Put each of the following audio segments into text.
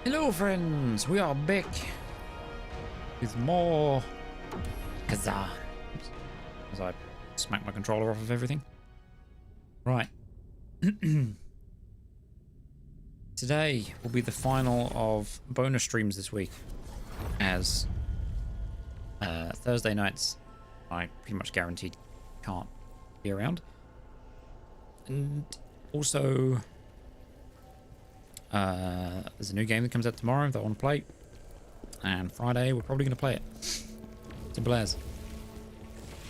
Hello friends, we are back with more Khazan. As I smack my controller off of everything. Right. Today will be the final of bonus streams this week, as Thursday nights I pretty much guaranteed can't be around. And also there's a new game that comes out tomorrow that I want to play, and Friday we're probably going to play it. Simple as.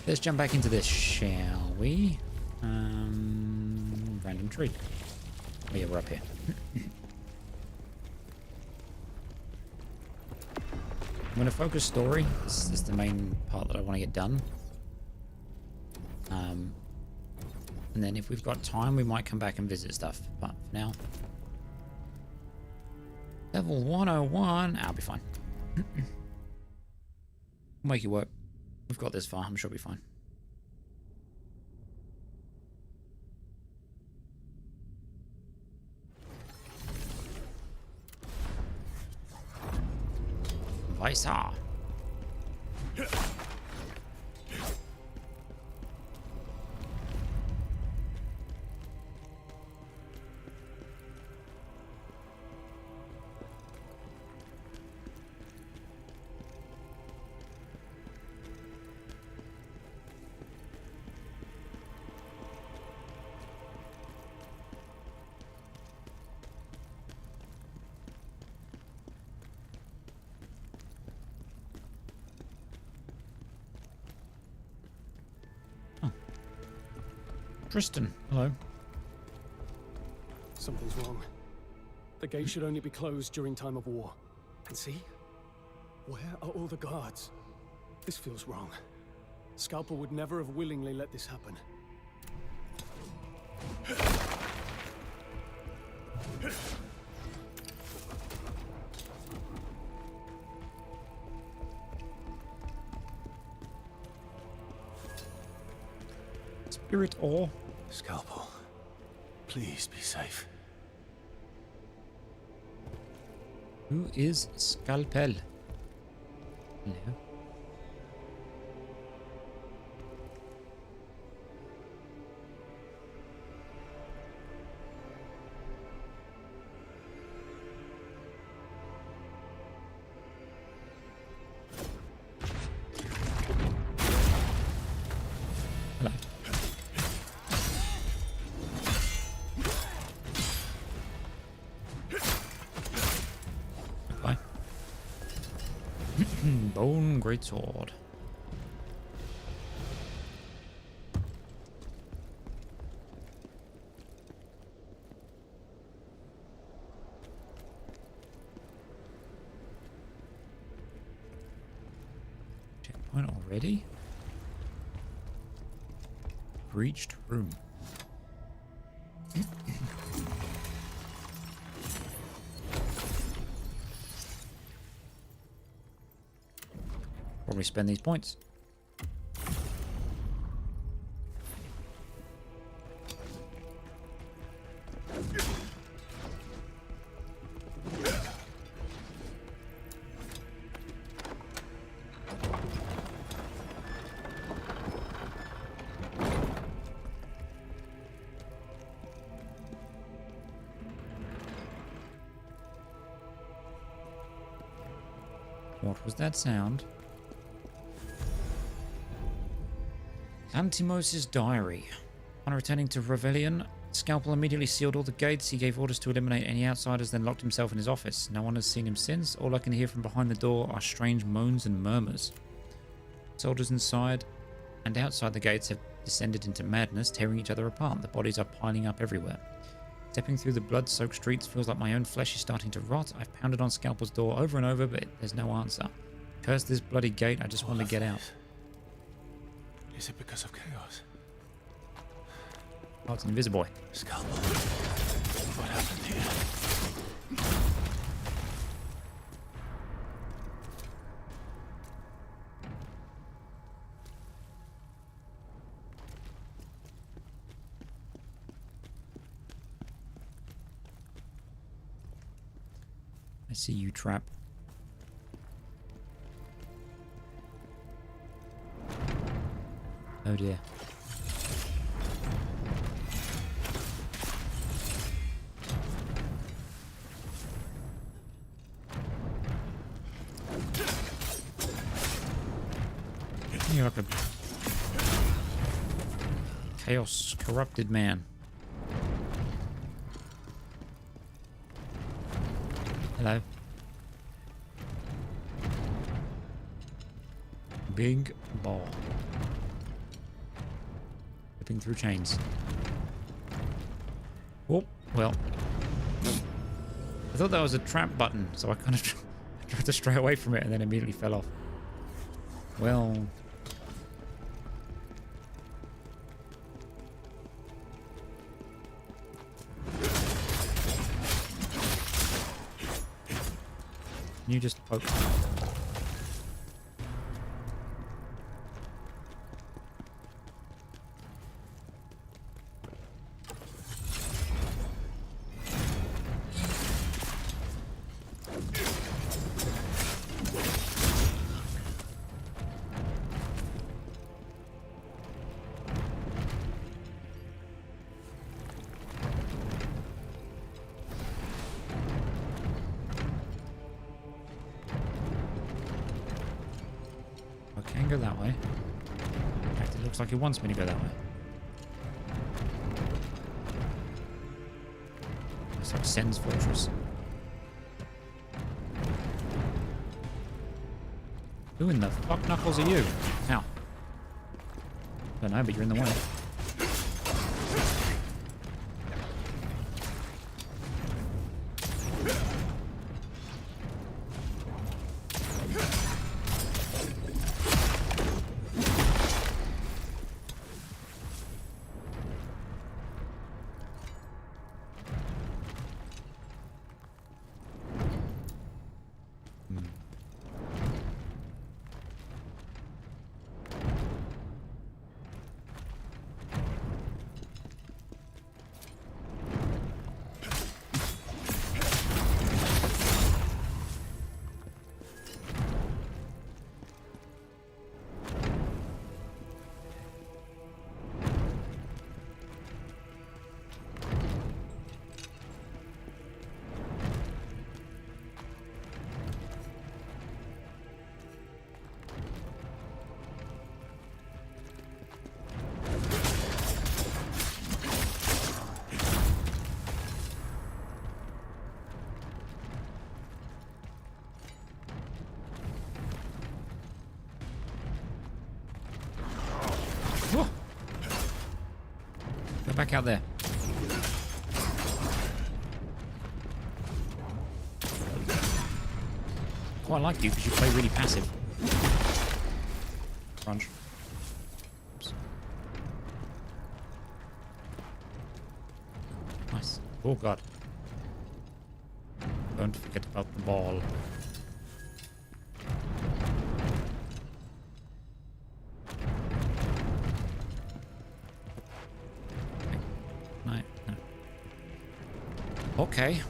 Let's jump back into this, shall we? Random tree. Oh yeah, we're up here. I'm going to focus story. This is the main part that I want to get done. And then if we've got time, we might come back and visit stuff. But for now, level 101. I'll be fine. We'll make it work. We've got this far. I'm sure we'll be fine. Vaisa. Tristan, hello. Something's wrong. The gate should only be closed during time of war. And see? Where are all the guards? This feels wrong. Scalper would never have willingly let this happen. Spirit ore. Scalpel, please be safe. Who is Scalpel? Hello. Hello. Bye. Bone greatsword. Checkpoint already? Breached room. Probably spend these points. What was that sound? Antimos' diary. On returning to Revellion, Scalpel immediately sealed all the gates. He gave orders to eliminate any outsiders, then locked himself in his office. No one has seen him since. All I can hear from behind the door are strange moans and murmurs. Soldiers inside and outside the gates have descended into madness, tearing each other apart. The bodies are piling up everywhere. Stepping through the blood-soaked streets feels like my own flesh is starting to rot. I've pounded on Scalpel's door over and over, but there's no answer. Curse this bloody gate. I just want to get out. Is it because of chaos? Oh, it's an Invisiboy. Scalpel, what happened here? see you, trap. Oh dear. You're like a chaos corrupted man. Hello. Big ball. Flipping through chains. Oh, well. I thought that was a trap button, so I kind of tried to stray away from it and then immediately fell off. Well. Can you just poke? I can go that way. In fact, it looks like it wants me to go that way. It's like Sen's Fortress. Who in the fuck knuckles are you? Ow. Don't know, but you're in the way. Whoa. Go back out there. Quite like you because you play really passive. Crunch. Oops. Nice. Oh god. Don't forget about the ball. Okay.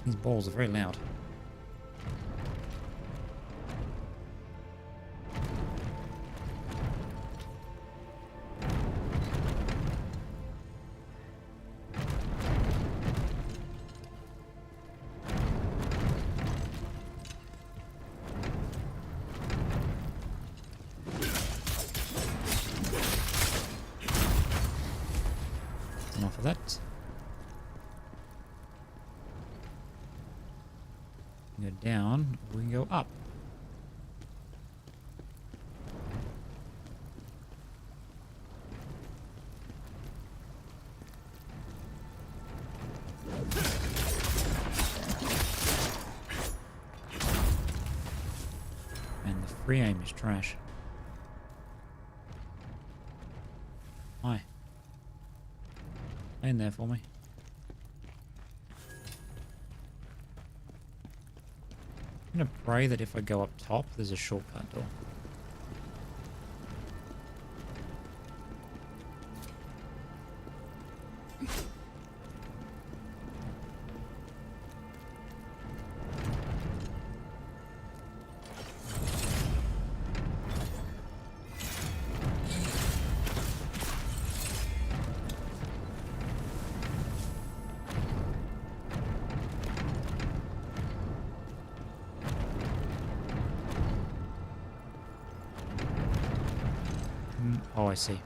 These balls are very loud. Enough of that. We can go down, we can go up. And the free aim is trash. Hi. Stay in there for me. I'm gonna pray that if I go up top, there's a shortcut door. Oh, I see.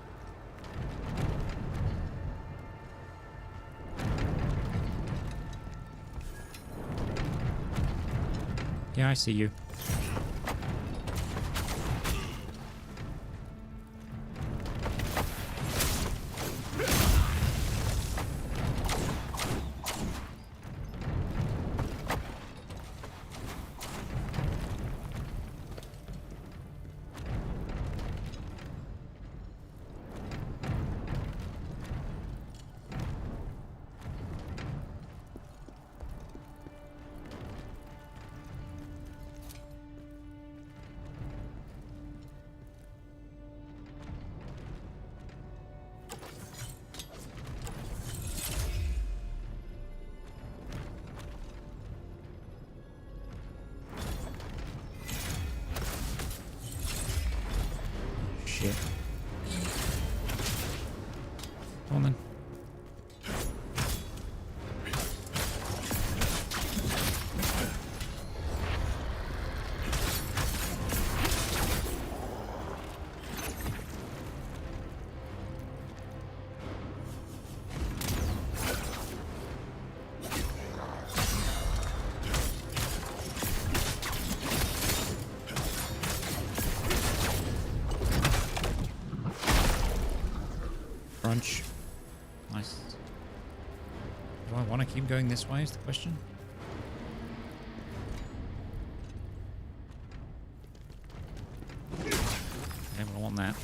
Yeah, I see you. Shit. Come on then. Crunch. Nice. Do I want to keep going this way is the question? Okay, well, I want that.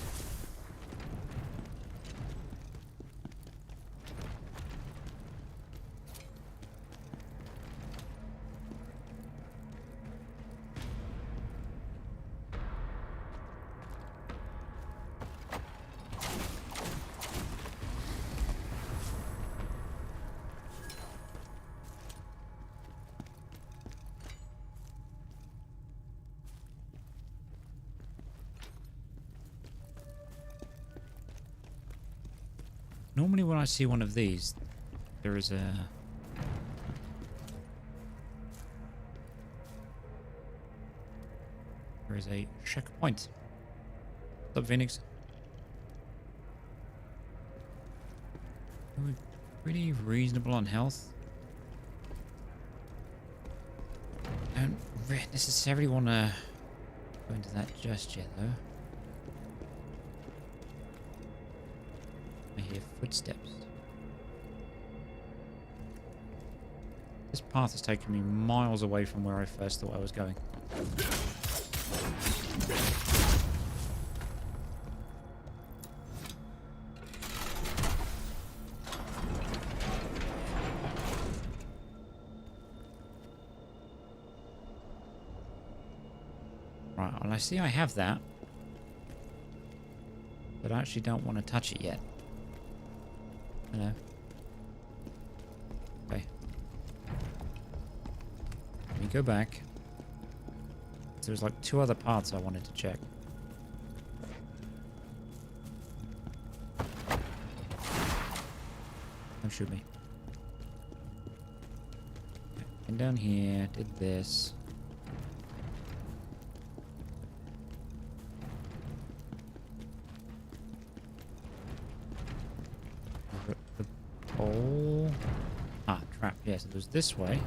Normally when I see one of these, there is a... There is a checkpoint. What's up, Phoenix? We're pretty reasonable on health. Don't necessarily want to go into that just yet, though. I hear footsteps. This path has taken me miles away from where I first thought I was going. Right, well I see I have that. But I actually don't want to touch it yet. Hello. Okay. Let me go back. There's like 2 other parts I wanted to check. Don't shoot me. Okay, came down here, did this. The pole. Ah, trap. Yes, it was this way.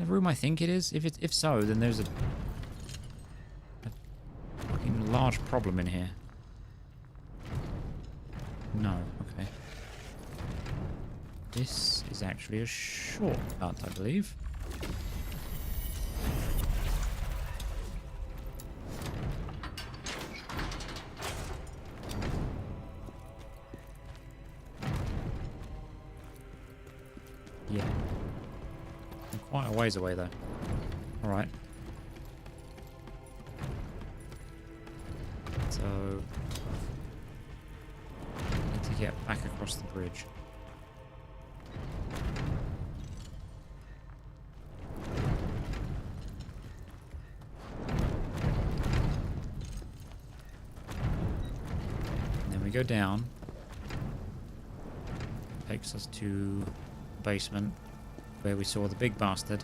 Room I think it is. If so, then there's a fucking large problem in here. No, okay. This is actually a shortcut, I believe. Yeah. Quite a ways away, though. Alright. So... I need to get back across the bridge. And then we go down. takes us to the basement where we saw the big bastard.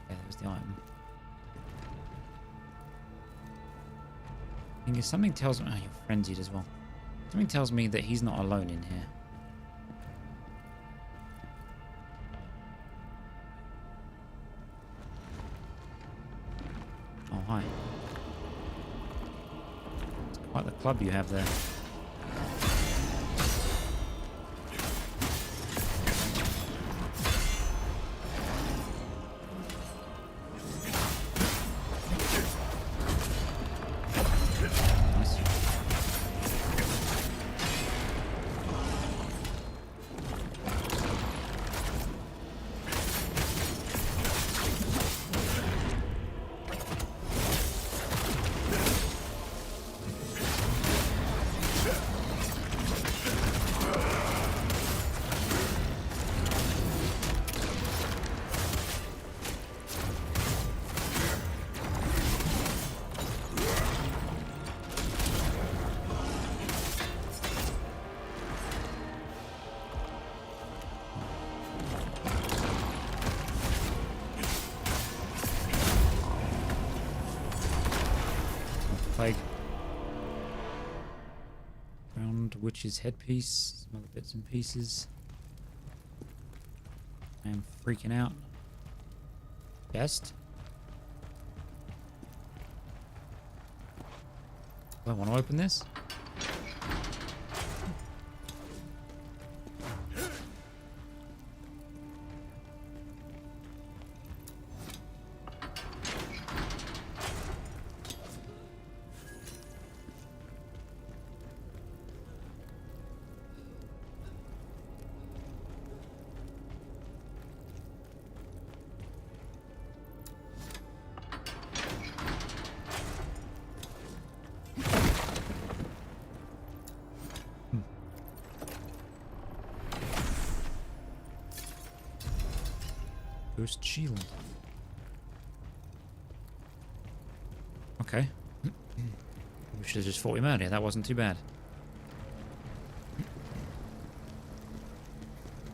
Yeah, there's the item. I think something tells me... Oh, you're frenzied as well. Something tells me that he's not alone in here. Oh, hi. It's quite the club you have there. Plague. Round witch's headpiece, some other bits and pieces. I'm freaking out. Chest. Do I want to open this? Ghost shield. Okay. We should have just fought him earlier. That wasn't too bad.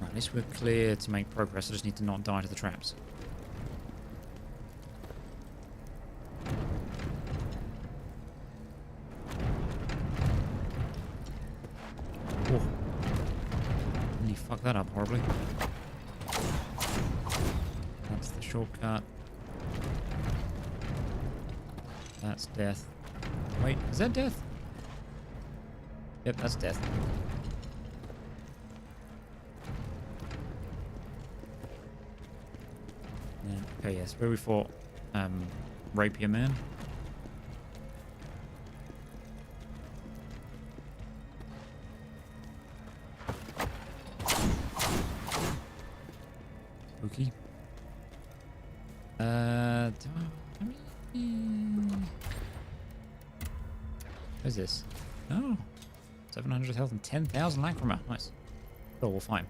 Right, at least we're clear to make progress. I just need to not die to the traps. Oh. And you fucked that up horribly. That's the shortcut. That's death. Wait, is that death? Yep, that's death. Yeah, okay, yes, where we fought Rapier Man. Spooky. What's this? Oh, 700 health and 10,000 lacrima. Nice. Oh, we'll fight him.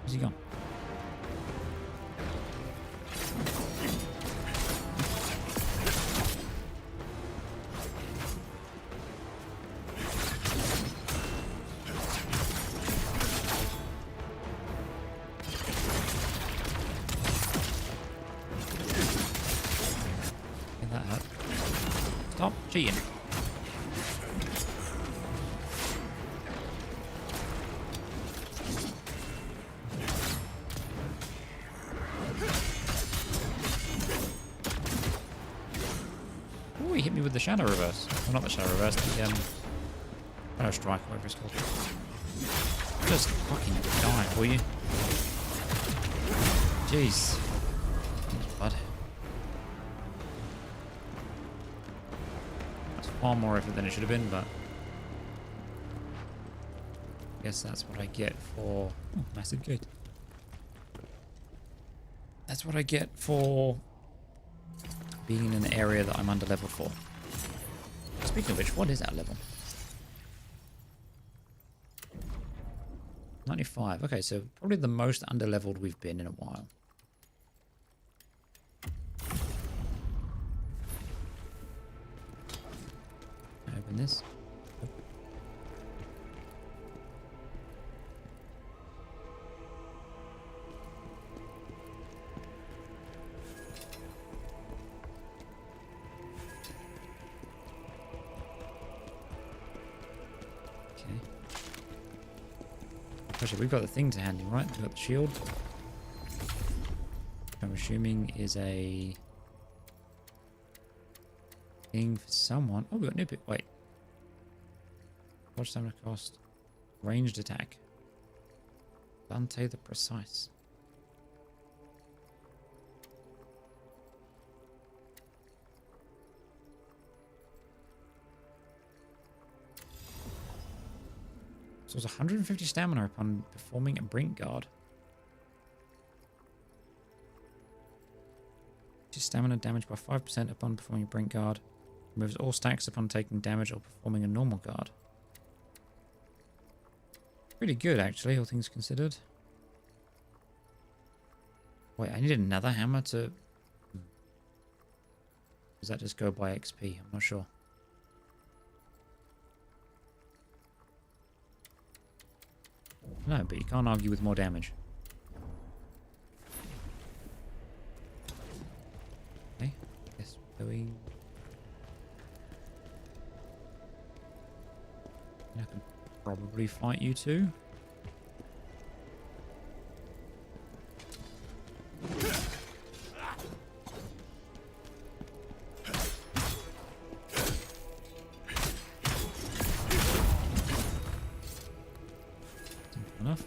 Where's he gone? Get that hurt. Stop cheating. He hit me with the shadow reverse. Well, not the shadow reverse, the shadow strike, whatever it's called. Just fucking die, will you? Jeez. Blood. far more effort than it should have been, but I guess that's what I get for... Oh, massive gate. That's what I get for being in an area that I'm under level for. Speaking of which, what is our level? 95. Okay, so probably the most under-leveled we've been in a while. Open this. Actually, we've got the thing to hand him, right? We've got the shield. I'm assuming is a thing for someone. Oh, we've got new bit. Wait. Watch stamina cost. Ranged attack. Dante the Precise. So it's 150 stamina upon performing a brink guard. Stamina damage by 5% upon performing a brink guard. Removes all stacks upon taking damage or performing a normal guard. Pretty good, actually, all things considered. Wait, I need another hammer to... Does that just go by XP? I'm not sure. No, but you can't argue with more damage. Okay, guess we're going... I can probably fight you too. Enough.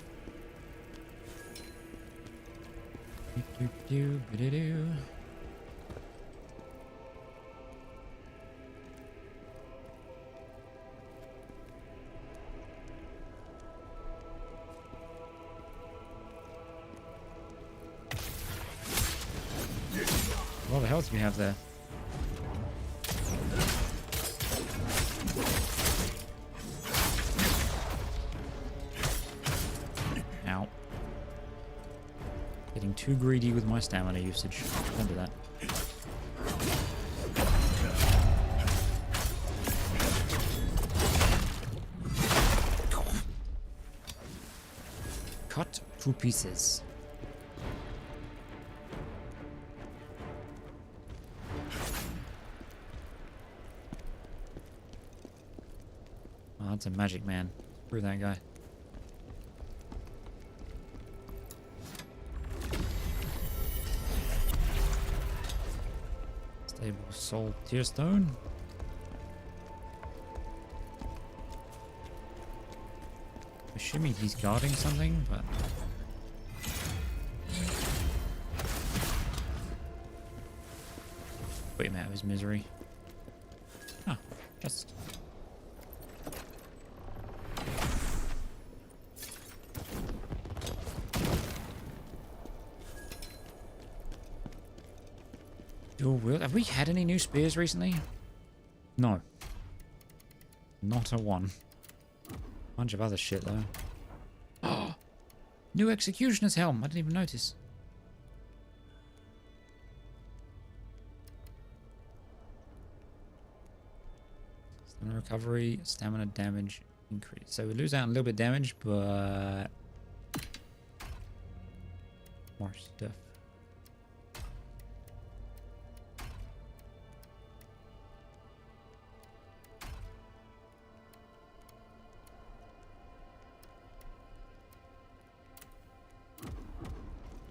Do. A lot of health we have there. Ow. Getting too greedy with my stamina usage. Don't do that. Cut to pieces. Oh, that's a magic man. Screw that guy. Stable soul tear stone. Assuming he's guarding something, but put him out of his misery. Ah, just. Dual wield. Have we had any new spears recently? No. Not a one. Bunch of other shit though. Oh, new executioner's helm. I didn't even notice. Stamina recovery, stamina damage increase. So we lose out a little bit of damage, but more stuff.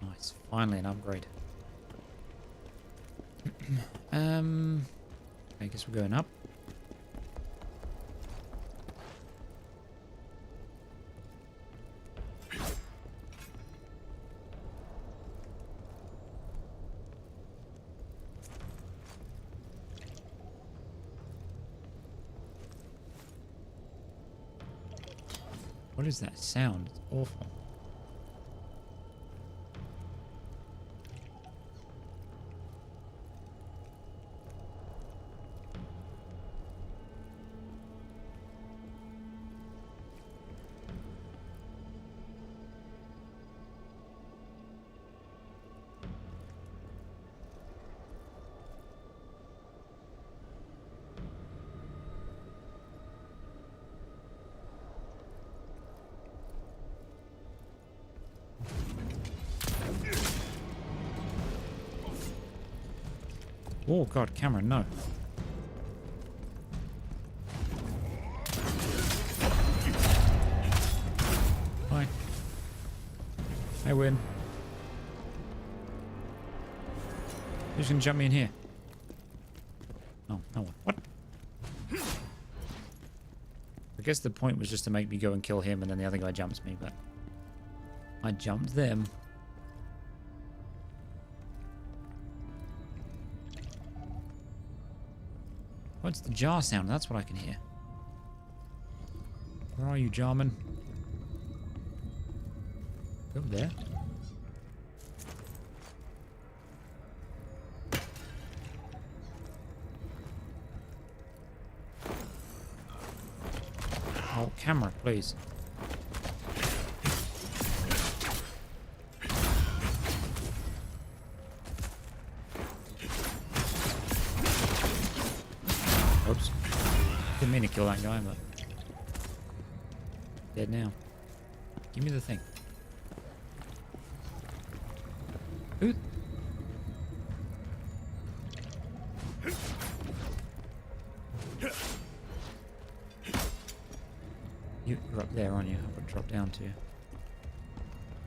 Nice, finally an upgrade. I guess we're going up. What is that sound? It's awful. Oh god, Cameron, no. Hi. I win. Who's gonna jump me in here? Oh, no one. What? I guess the point was just to make me go and kill him and then the other guy jumps me, but I jumped them. What's the jar sound? That's what I can hear. Where are you, Jarman? Over there. Oh, camera, please. Oops. Didn't mean to kill that guy, but dead now. Give me the thing. Ooh. You're up there, aren't you? I would drop down to you.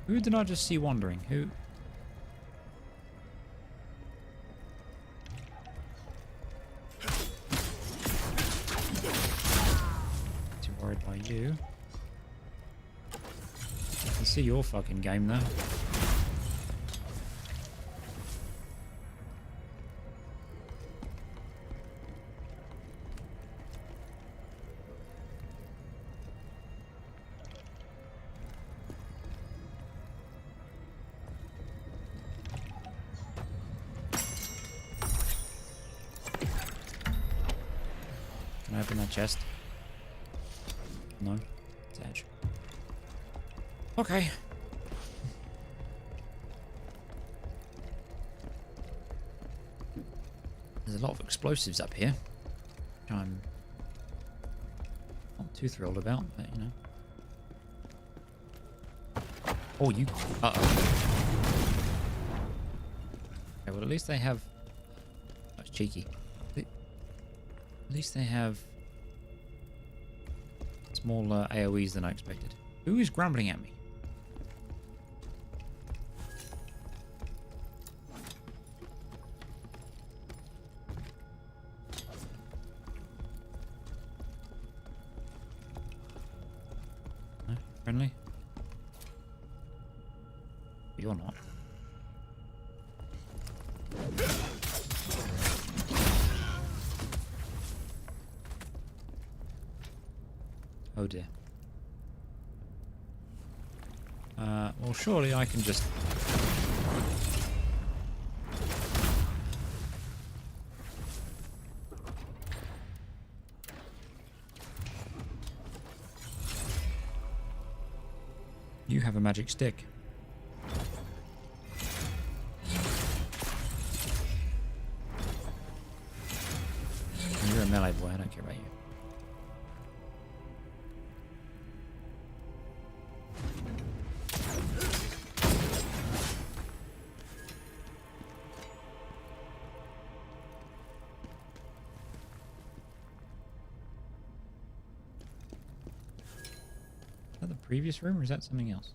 Who did I just see wandering? Who? Too worried by you. I can see your fucking game though. Can I open that chest? No? It's edge. Okay. There's a lot of explosives up here, which I'm not too thrilled about, but you know. Oh, you... Uh-oh. Okay, well, at least they have... That's cheeky. At least they have smaller AoEs than I expected. Who is grumbling at me? No? Friendly? You're not. Oh dear. Well, surely I can just... You have a magic stick. You're a melee boy, I don't care about you. Is that the previous room or is that something else?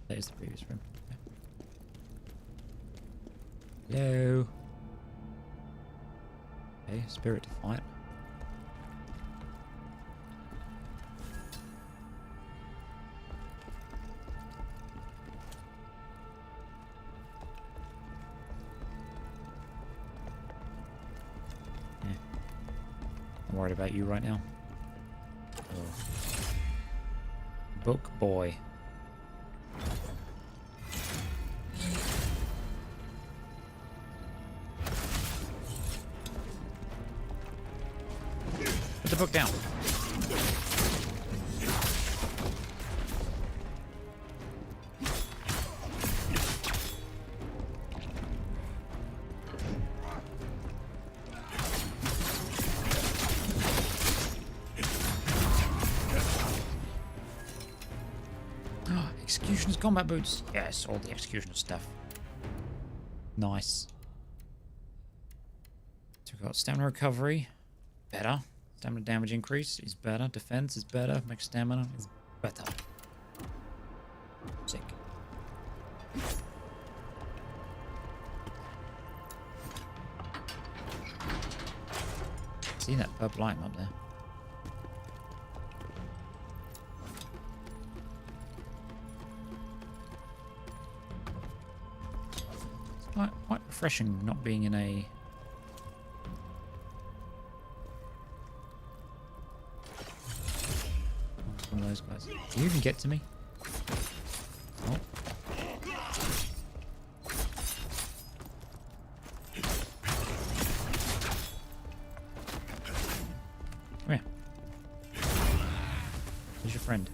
That is the previous room. Okay. Hello. Okay, spirit to fight. Yeah. I'm worried about you right now. Oh. Book boy. Put the book down. Executioner's combat boots. Yes, all the executioner stuff. Nice. So we've got stamina recovery. Better. Stamina damage increase is better. Defense is better. Max stamina is better. Sick. See that purple item up there? Quite refreshing not being in a... one of those guys. Can you even get to me? Oh. Come here. Who's your friend?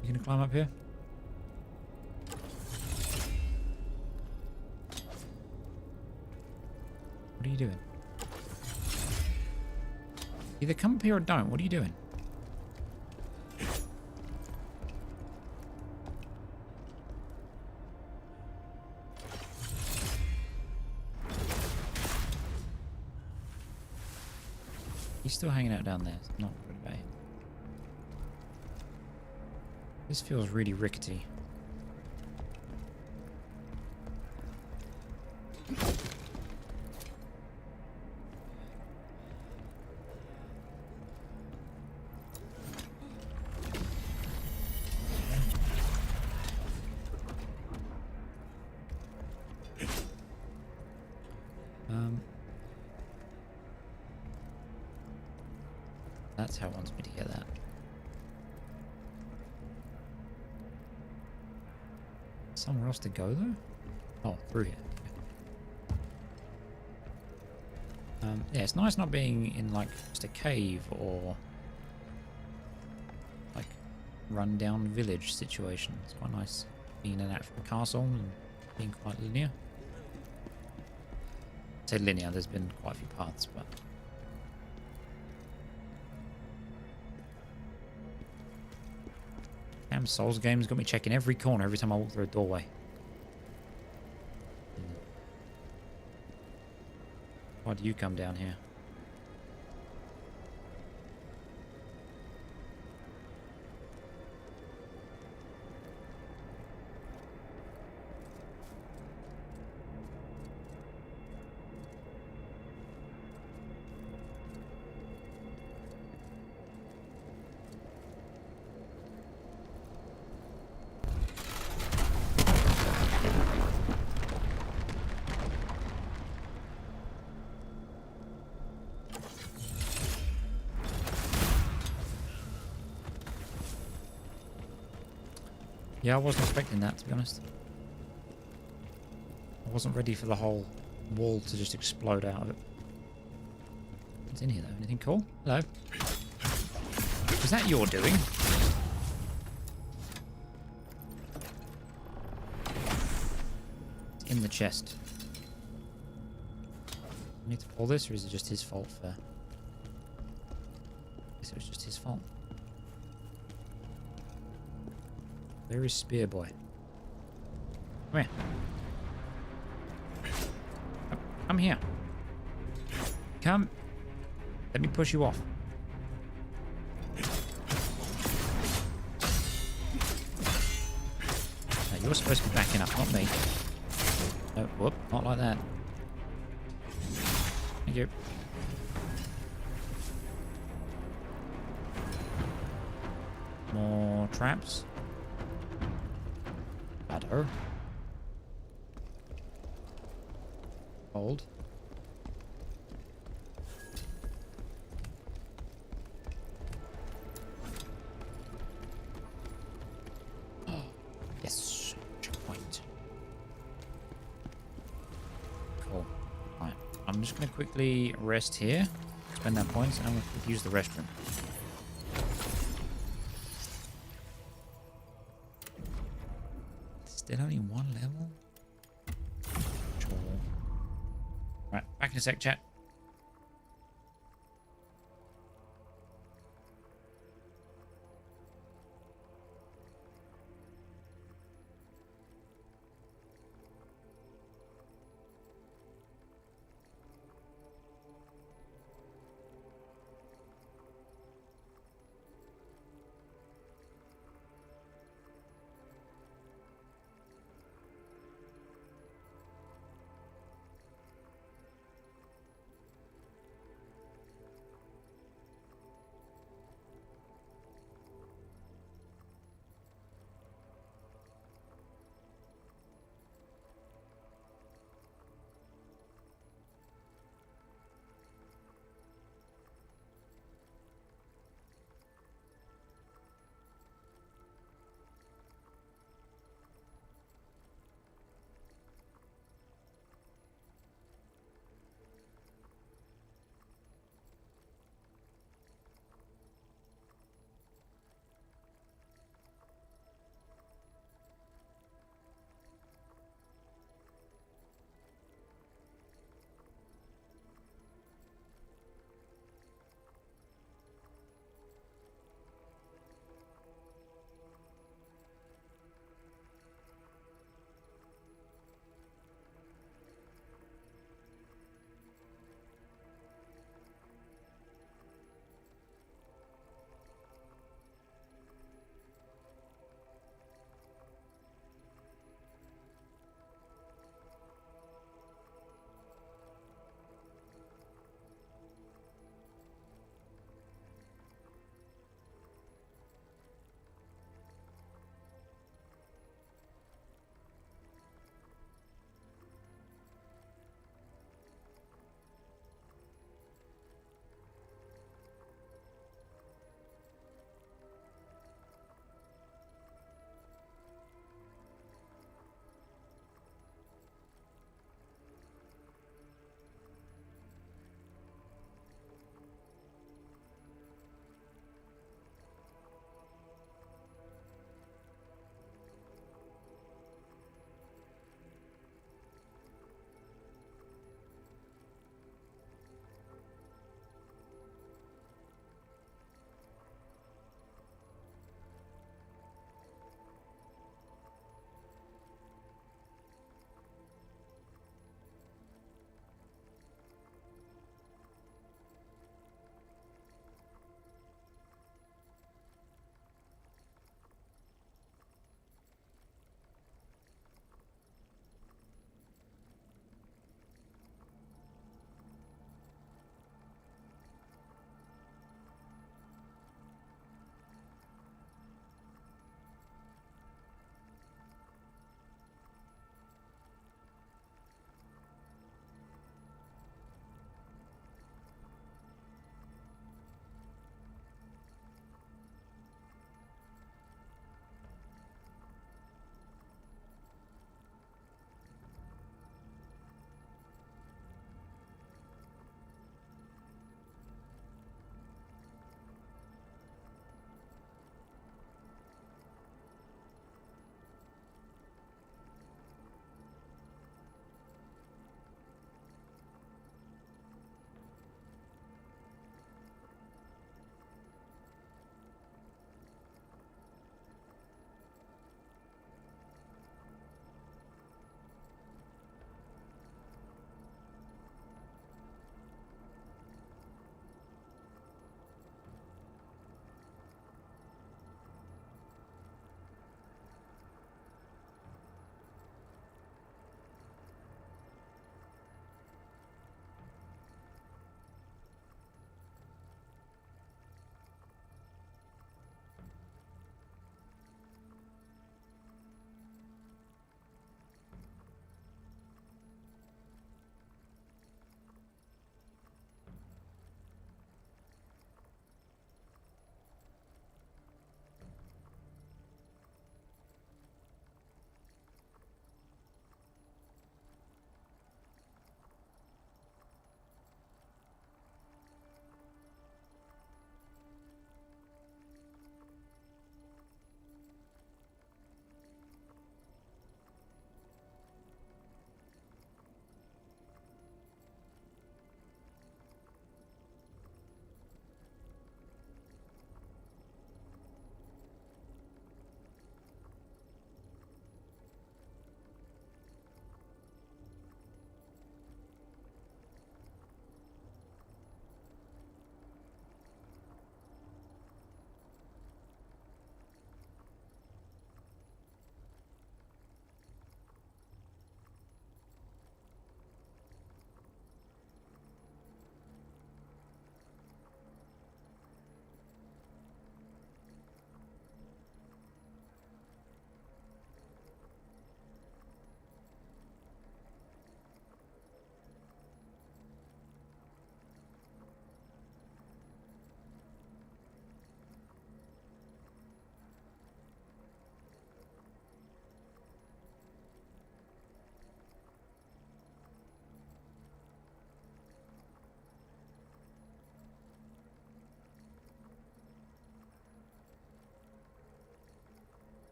You gonna climb up here? What are you doing? Either come up here or don't. What are you doing? He's still hanging out down there. It's not good bay. This feels really rickety. That's how it wants me to get that. Somewhere else to go though? Oh, through here. Yeah, it's nice not being in like just a cave or like run down village situation. It's quite nice being in an actual castle and being quite linear. I say linear, there's been quite a few paths, but damn, Souls games got me checking every corner every time I walk through a doorway. Why do you come down here? Yeah, I wasn't expecting that, to be honest. I wasn't ready for the whole wall to just explode out of it. What's in here, though? Anything cool? Hello? Is that your doing? It's in the chest. I need to pull this, or is it just his fault for... I guess it was just his fault. Where is Spear Boy? Come here. Come here. Come. Let me push you off. Now, you're supposed to be backing up, not me. No, whoop, not like that. Thank you. More traps. Ladder. Hold. Yes. Checkpoint. Cool. Right. I'm just going to quickly rest here. Spend that points, and I'm going to use the restroom. Still only one level? Sure. Right. Back in a sec, chat.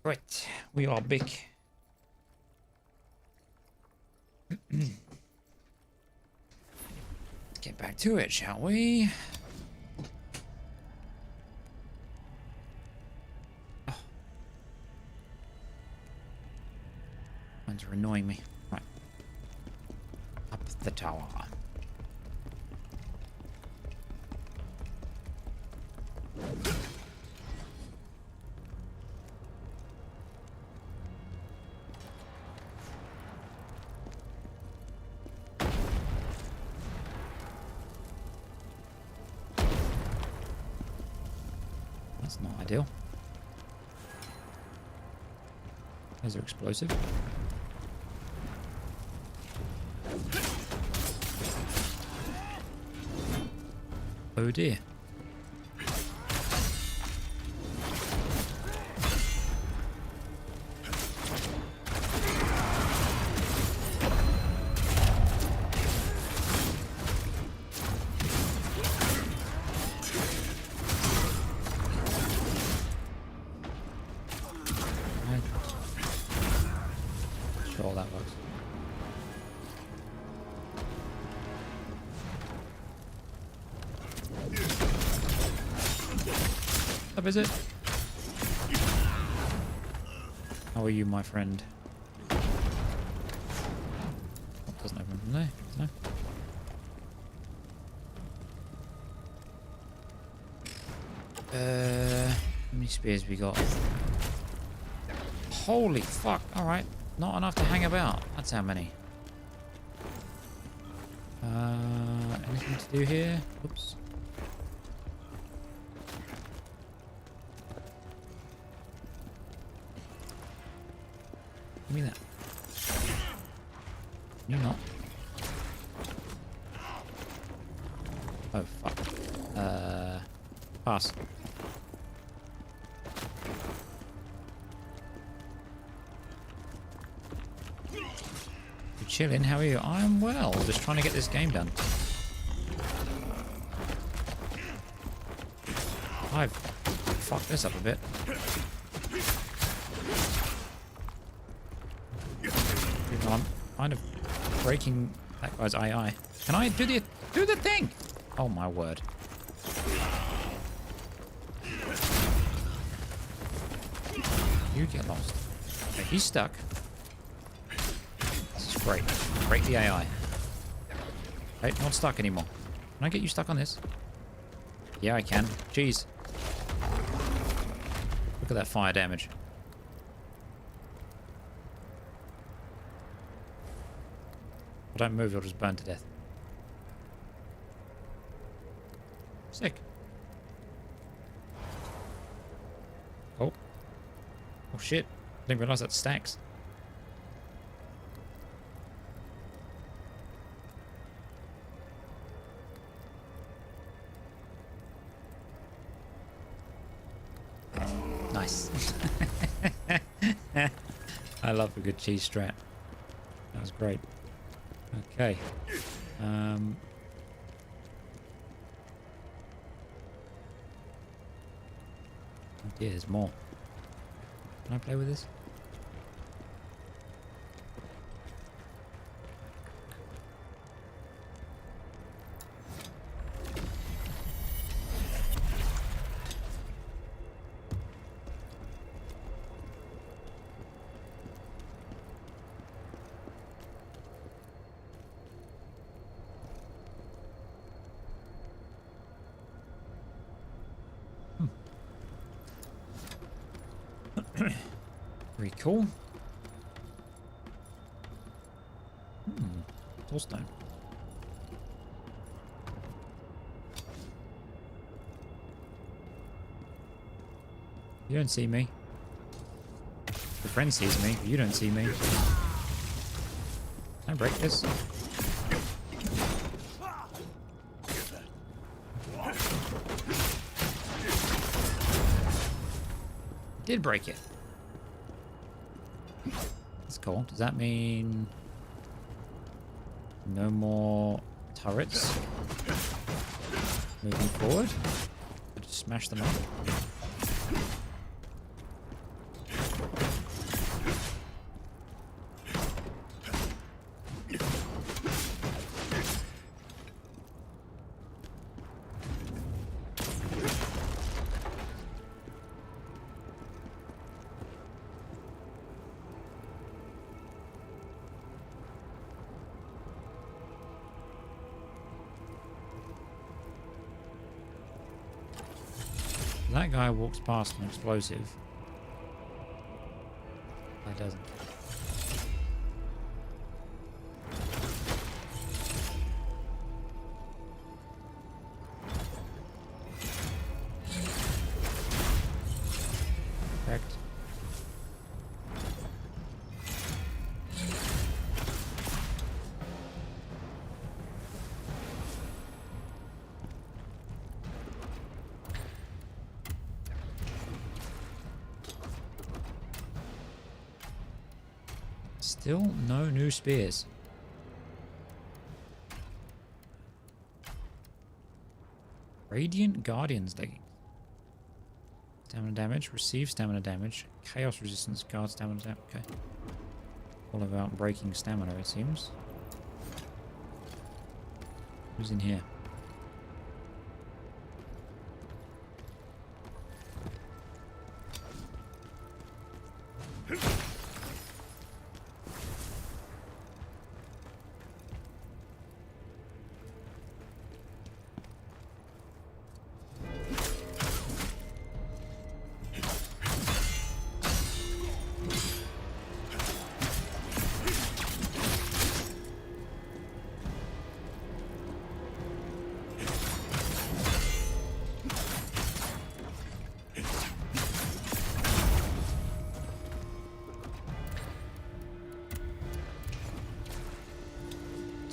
Right, we are big. Let's get back to it, shall we? Oh. Ones are annoying me. Right. Up the tower. That's not ideal. Those are explosive. Oh dear. Sure, that works. Up is it? How are you, my friend? Oh, doesn't open from there. No. How many spears we got? Holy fuck! All right, not enough to hang about. That's how many. Anything to do here? Oops. Give me that. You not. Oh fuck. Pass. You chilling? How are you? I'm well. Just trying to get this game done. I've fucked this up a bit. Even though I'm kind of breaking that guy's AI. Can I do the thing? Oh my word. You get lost. Okay, he's stuck. This is great. Break the AI. Okay, not stuck anymore. Can I get you stuck on this? Yeah, I can. Jeez. Look at that fire damage. If I don't move, you'll just burn to death. Sick. Oh. Oh shit. Didn't realize that stacks. Nice. I love a good cheese strat. That was great. Okay. Oh dear, there's more. Can I play with this? Very cool. Tollstone. You don't see me. Your friend sees me, but you don't see me. Can I break this? Did break it. That's cool. Does that mean no more turrets moving forward? I just smash them up. That guy walks past an explosive. That doesn't. Correct. Still no new spears. Radiant Guardian's leggings. Stamina damage, receive stamina damage, chaos resistance, guard stamina damage. Okay. All about breaking stamina, it seems. Who's in here?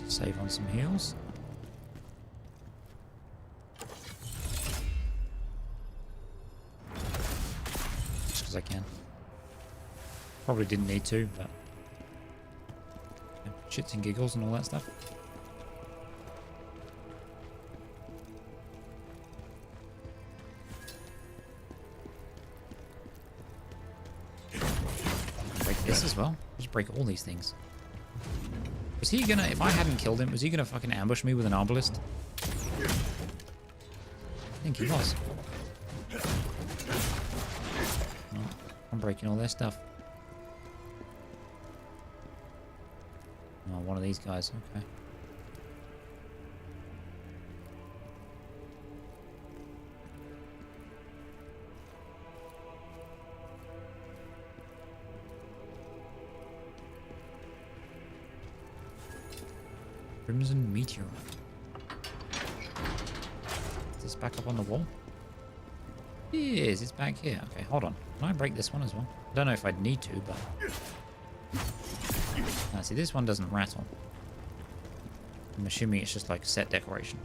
Save on some heals. Just because I can. Probably didn't need to, but yeah, shits and giggles and all that stuff. Break this as well. Just break all these things. Was he gonna, if I hadn't killed him, was he gonna fucking ambush me with an arbalist? I think he was. No, I'm breaking all their stuff. Oh, one of these guys, okay. Crimson Meteor. Is this back up on the wall? It is. It's back here. Okay, hold on. Can I break this one as well? I don't know if I'd need to, but... see, this one doesn't rattle. I'm assuming it's just like set decoration.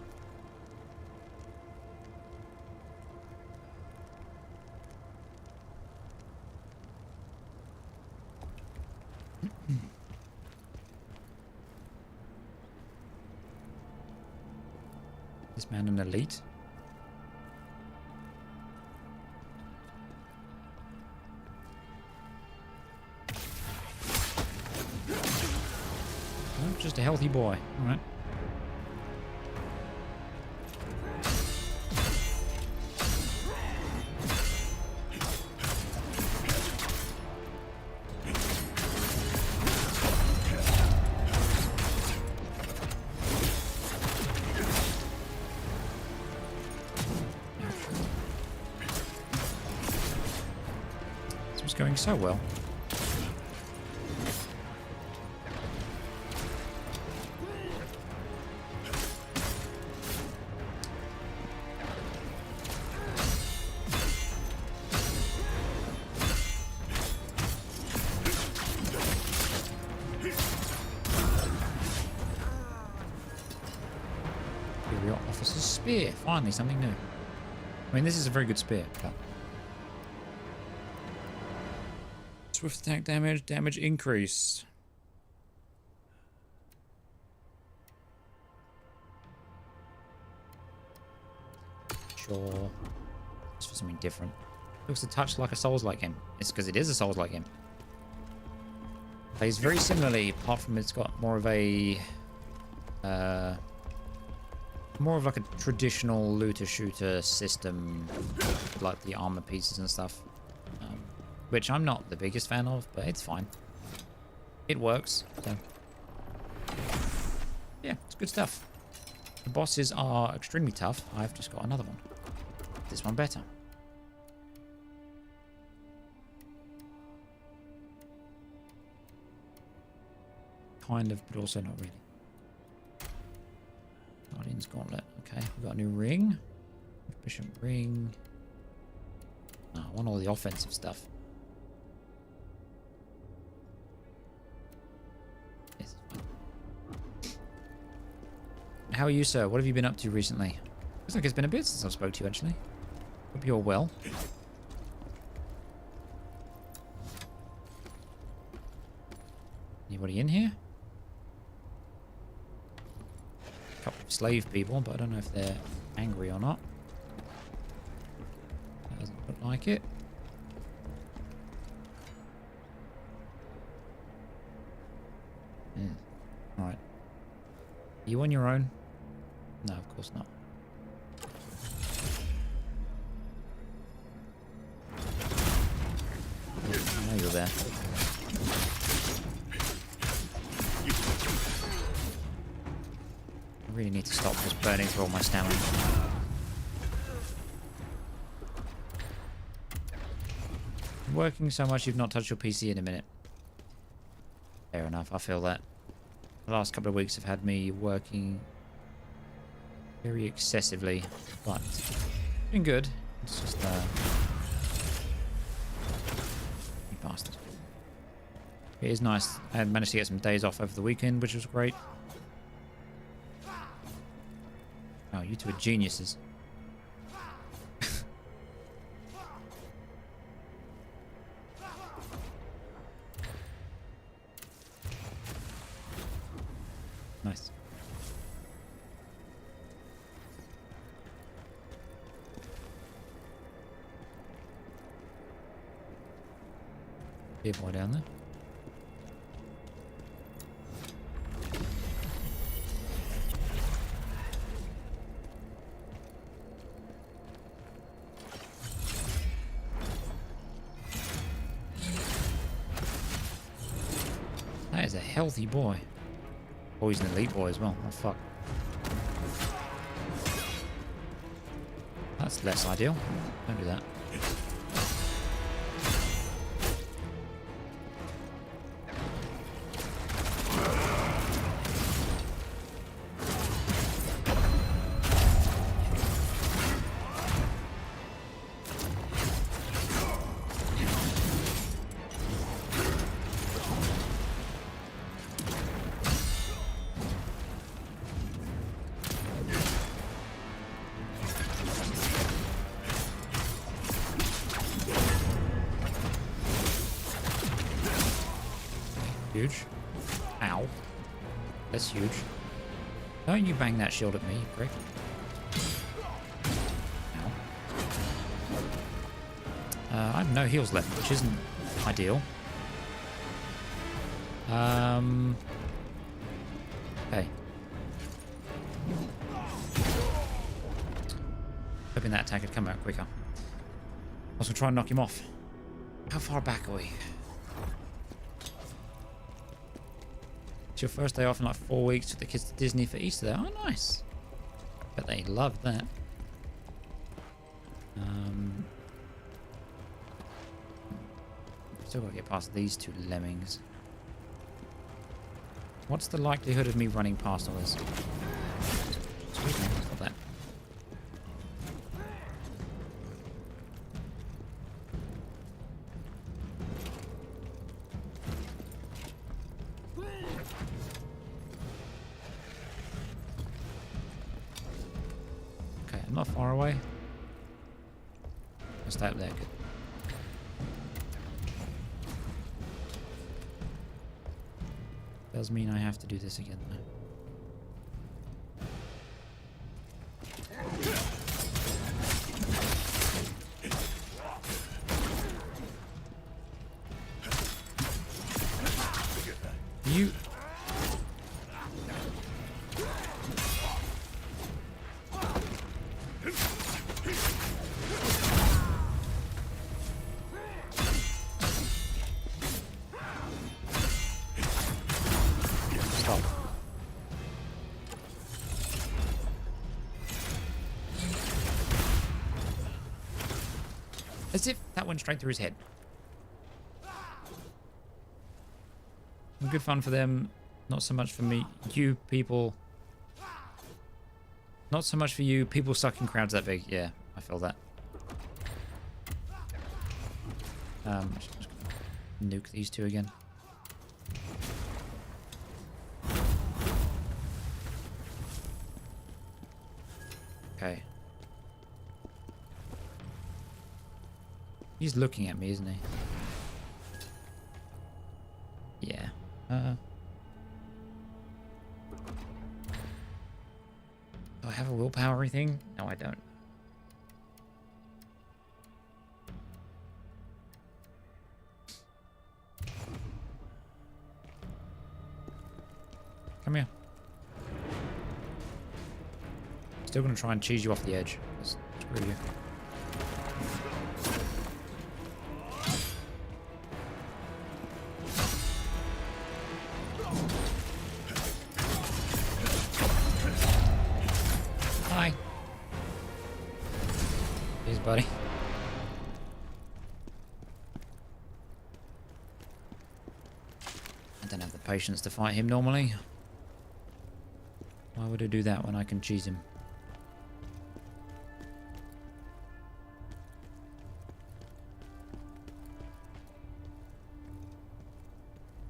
This man an elite? Oh, just a healthy boy. All right. Going so well. Imperial Officer's Spear. Finally, something new. I mean, this is a very good spear, but... Swift attack damage, damage increase. Sure. It's for something different. Looks a touch like a Souls-like game. It's because it is a Souls-like game. Plays very similarly, apart from it's got more of a... more of like a traditional looter-shooter system, like the armor pieces and stuff. Which I'm not the biggest fan of, but it's fine. It works, so... yeah, it's good stuff. The bosses are extremely tough. I've just got another one. This one better. kind of, but also not really. Guardian's Gauntlet. Okay, we've got a new ring. Bishop ring. Oh, I want all the offensive stuff. Yes, fine. How are you, sir? What have you been up to recently? Looks like it's been a bit since I spoke to you, actually. Hope you're well. Anybody in here? A couple of slave people, but I don't know if they're angry or not. That doesn't look like it. Alright. Are you on your own? No, of course not. I know you're there. I really need to stop just burning through all my stamina. Working so much you've not touched your PC in a minute. Fair enough, I feel that. The last couple of weeks have had me working very excessively, but been good. It's just you bastard. It is nice. I had managed to get some days off over the weekend, which was great. Oh, you two are geniuses. Nice. Dear boy down there. That is a healthy boy. Oh, he's an elite boy as well. Oh, fuck. That's less ideal. Don't do that. Huge. Ow. That's huge. Don't you bang that shield at me, you prick. Ow. I have no heals left, which isn't ideal. Okay. Hoping that attack had come out quicker. I was going to try and knock him off. How far back are we? It's your first day off in like 4 weeks. Took the kids to Disney for Easter. Oh, nice. Bet they loved that. Still got to get past these two lemmings. What's the likelihood of me running past all this? Sweet man, got that. Not far away. I'll stay up there. Good. Does mean I have to do this again though. You... As if that went straight through his head. Good fun for them. Not so much for me, you people. Not so much for you, people stuck in crowds that big. Yeah, I feel that. Just gonna nuke these two again. Okay. He's looking at me, isn't he? Yeah. Do I have a willpower thing? No, I don't. Come here. Still gonna try and cheese you off the edge. Screw you. Hi. Cheers, buddy. I don't have the patience to fight him normally. Why would I do that when I can cheese him?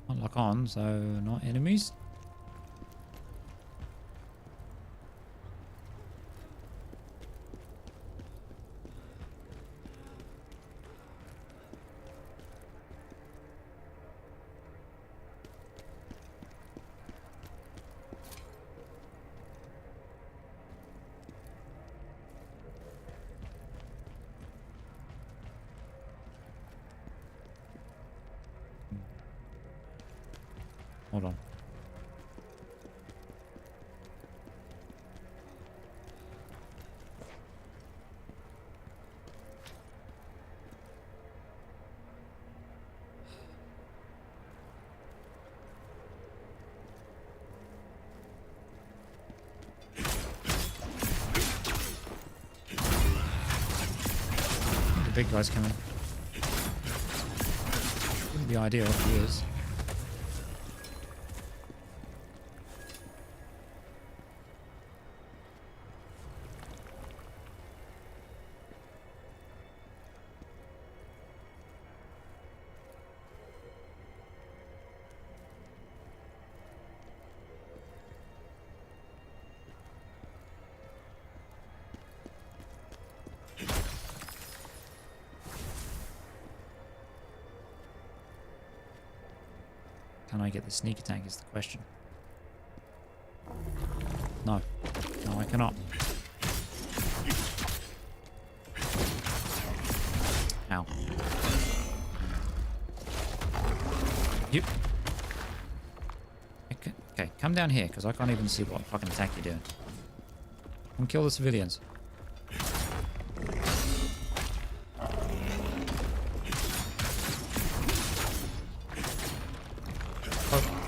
Not lock on, so not enemies. Hold on. The big guy's coming. Wouldn't be ideal if he is. Can I get the sneak attack is the question. No. No, I cannot. Ow. You. Okay, come down here, because I can't even see what fucking attack you're doing. Come kill the civilians.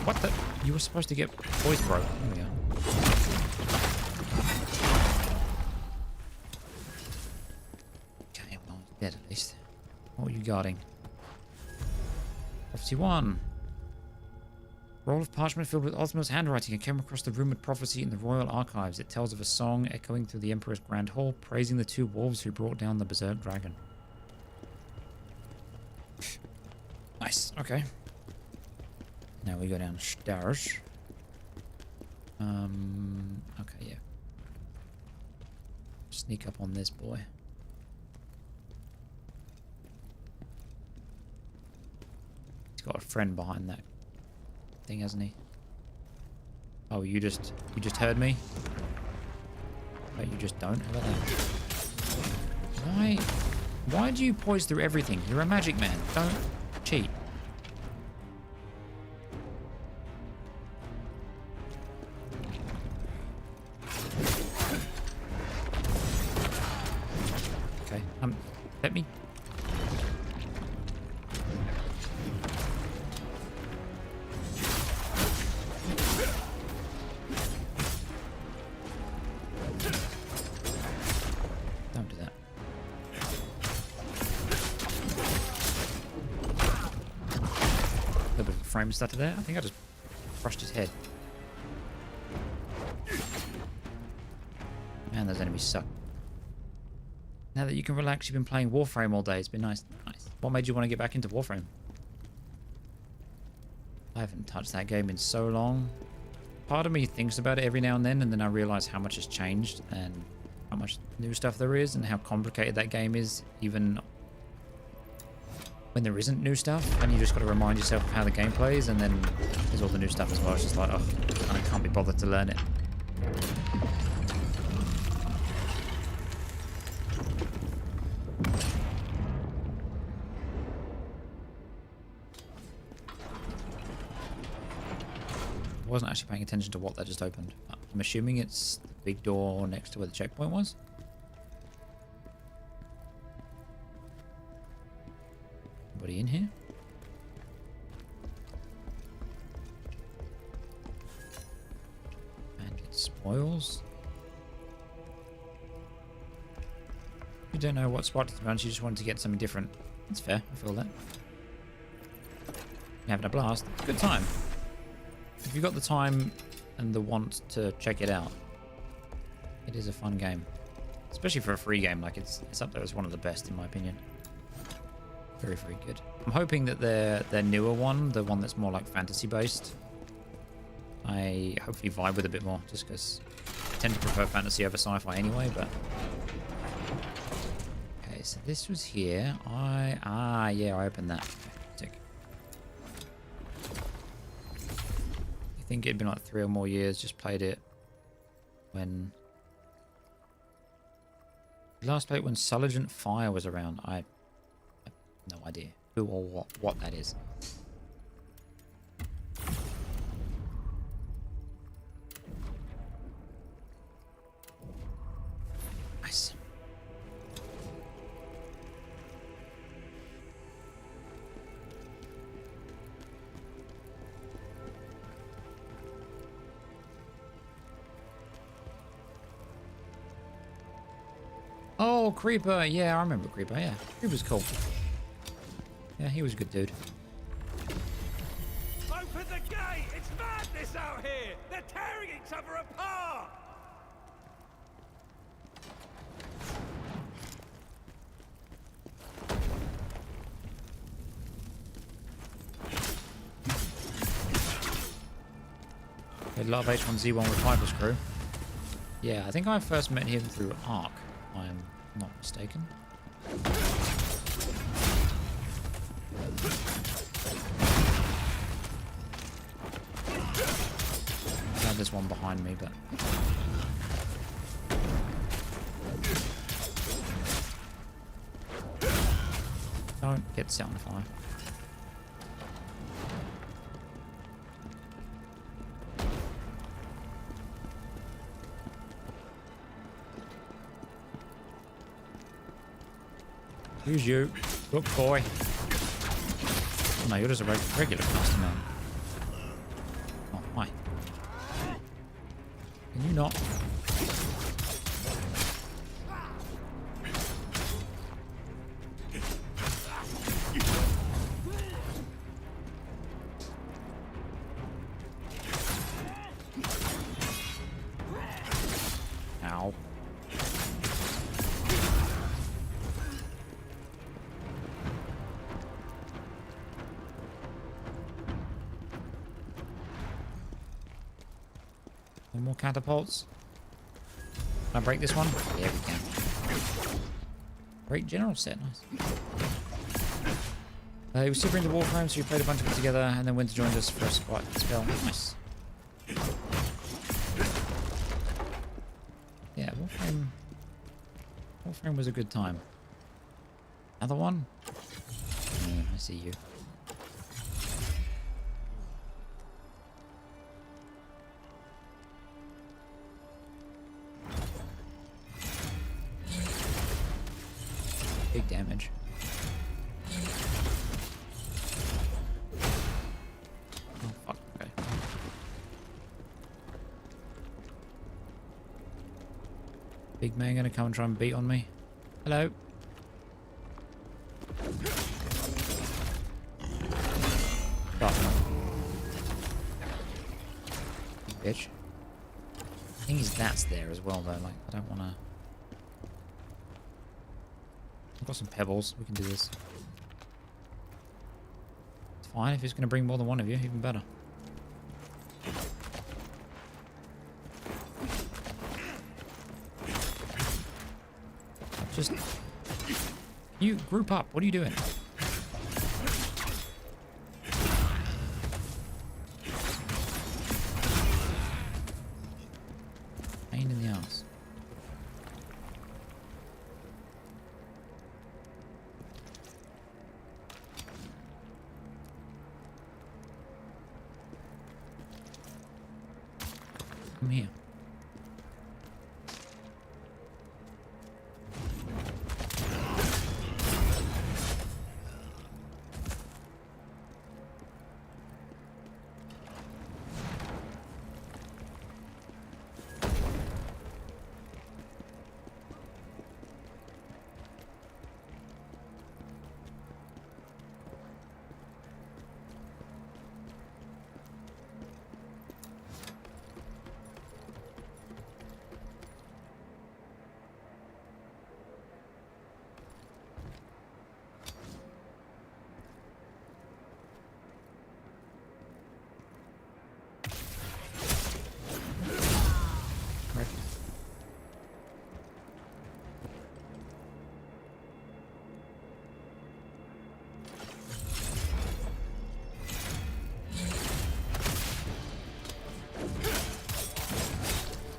What the? You were supposed to get poised, bro. There we go. Okay, well, he's dead at least. What were you guarding? Prophecy 1. Roll of parchment filled with Ozma's handwriting. It came across the rumored prophecy in the royal archives. It tells of a song echoing through the Emperor's Grand Hall, praising the two wolves who brought down the Berserker dragon. Nice. Okay. Now we go downstairs. Okay, yeah. Sneak up on this boy. He's got a friend behind that thing, hasn't he? Oh, you just heard me? But you just don't? How about that? Why do you poise through everything? You're a magic man. Don't cheat. Let me. Don't do that. A little bit of a frame stutter there. I think I just crushed his head. Man, those enemies suck. Now that you can relax, you've been playing Warframe all day. It's been nice. Nice. What made you want to get back into Warframe? I haven't touched that game in so long. Part of me thinks about it every now and then I realize how much has changed and how much new stuff there is and how complicated that game is, even when there isn't new stuff. And you just got to remind yourself of how the game plays, and then there's all the new stuff as well. It's just like, oh, I can't be bothered to learn it. I wasn't actually paying attention to what that just opened. I'm assuming it's the big door next to where the checkpoint was. Anybody in here? And it spoils. You don't know what spot to bounce, you just wanted to get something different. That's fair, I feel that. You're having a blast. It's a good time. If you've got the time and the want to check it out, it is a fun game. Especially for a free game, like it's up there as one of the best in my opinion. Very, very good. I'm hoping that their newer one, the one that's more like fantasy based, I hopefully vibe with a bit more, just because I tend to prefer fantasy over sci-fi anyway, but... Okay, so this was here. Yeah, I opened that. Okay, I think it'd been like 3 or more years, just played it when... Last played it when Sulligent Fire was around. I have no idea who or what that is. Nice. Oh, Creeper. Yeah, I remember Creeper. Yeah, Creeper's cool. Yeah, he was a good dude. Open the gate! It's madness out here! They're tearing each other apart! We had a lot of H1Z1 with Piper's crew. Yeah, I think I first met him through Ark, if I am not mistaken. Now there's one behind me, but... Don't get set on fire. Who's you? Look, boy. Oh, no, you're just a regular customer. Oh, why? Can you not? Ow. Any more catapults? Can I break this one? Yeah, we can. Great general set, nice. He was super into Warframe, so we played a bunch of it together, and then went to join us for a spell. Nice. Yeah, Warframe was a good time. Another one? Yeah, I see you. Big damage. Oh, fuck. Okay. Big man gonna come and try and beat on me. Hello. Oh. bitch. I think his that's there as well, though. Like, I don't want to... I've got some pebbles. We can do this. It's fine. If it's going to bring more than one of you, even better. Just... You group up. What are you doing? Pain in the ass. Come here.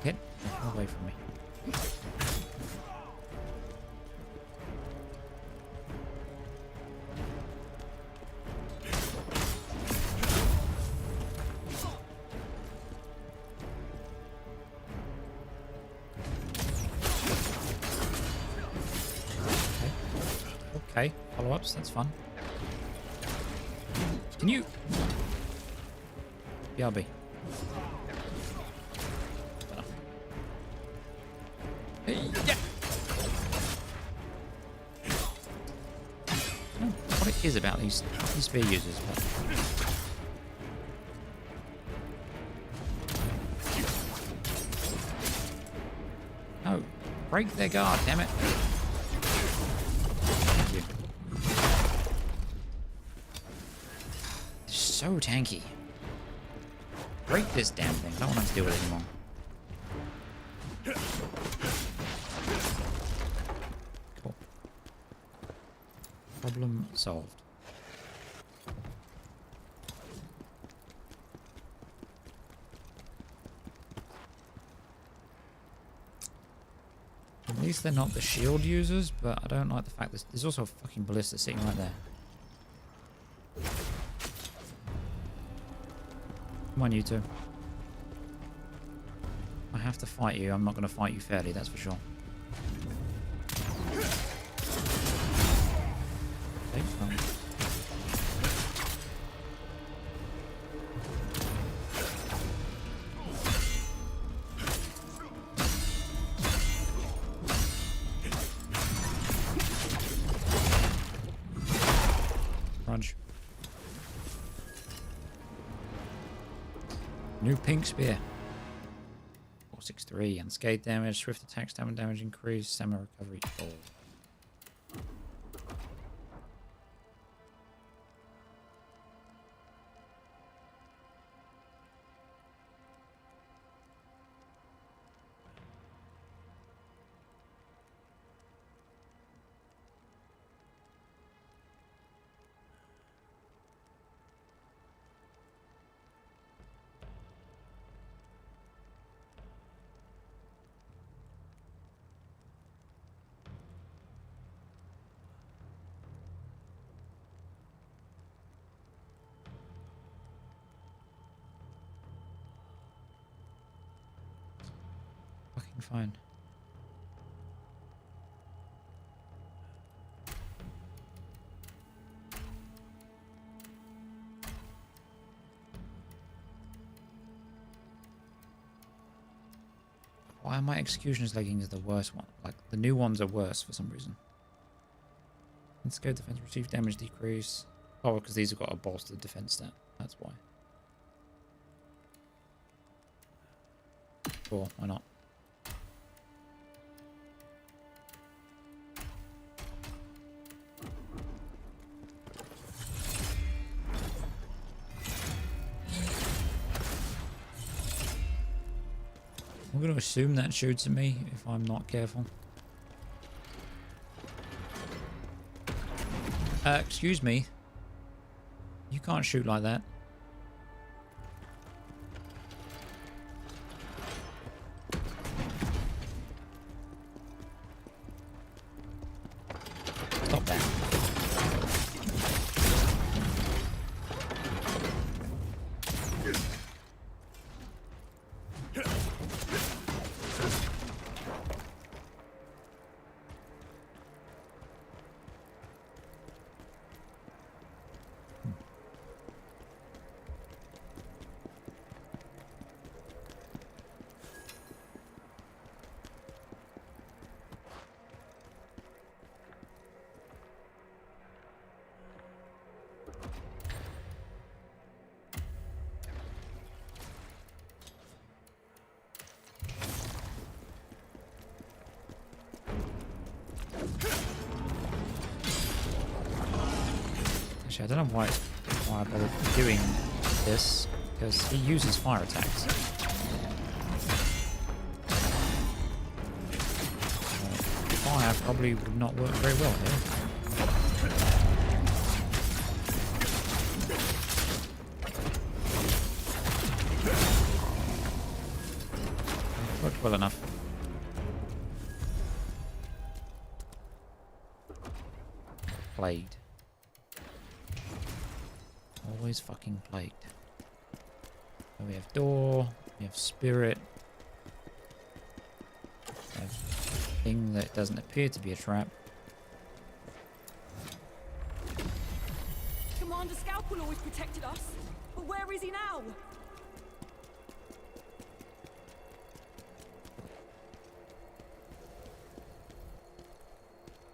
Get away from me. Okay, follow-ups, that's fun. Can you... BRB. Hey, yeah. I don't know what it is about these spear users, but... No, break their guard, damn it. So tanky. Break this damn thing. I don't want to deal with it anymore. Cool. Problem solved. At least they're not the shield users, but I don't like the fact that there's also a fucking ballista sitting right there. Come on, you two. I have to fight you. I'm not going to fight you fairly, that's for sure. Okay, fine. Crunch. New pink spear. 463. Unscathed damage, swift attack, stamina damage increase, stamina recovery 4. Fucking fine. Why are my executioner's leggings the worst one? Like, the new ones are worse for some reason. Unscathed defense, receive damage decrease. Oh, because these have got a bolstered defense stat. That's why. Sure, why not? I'm going to assume that shoots at me if I'm not careful. Excuse me. You can't shoot like that. Stop that. Actually, I don't know why I bothered doing this, because he uses fire attacks. Fire probably would not work very well here. Worked well enough. Plagued. Always fucking plagued. So we have door, we have spirit, we have thing that doesn't appear to be a trap. Commander Scalpel always protected us, but where is he now?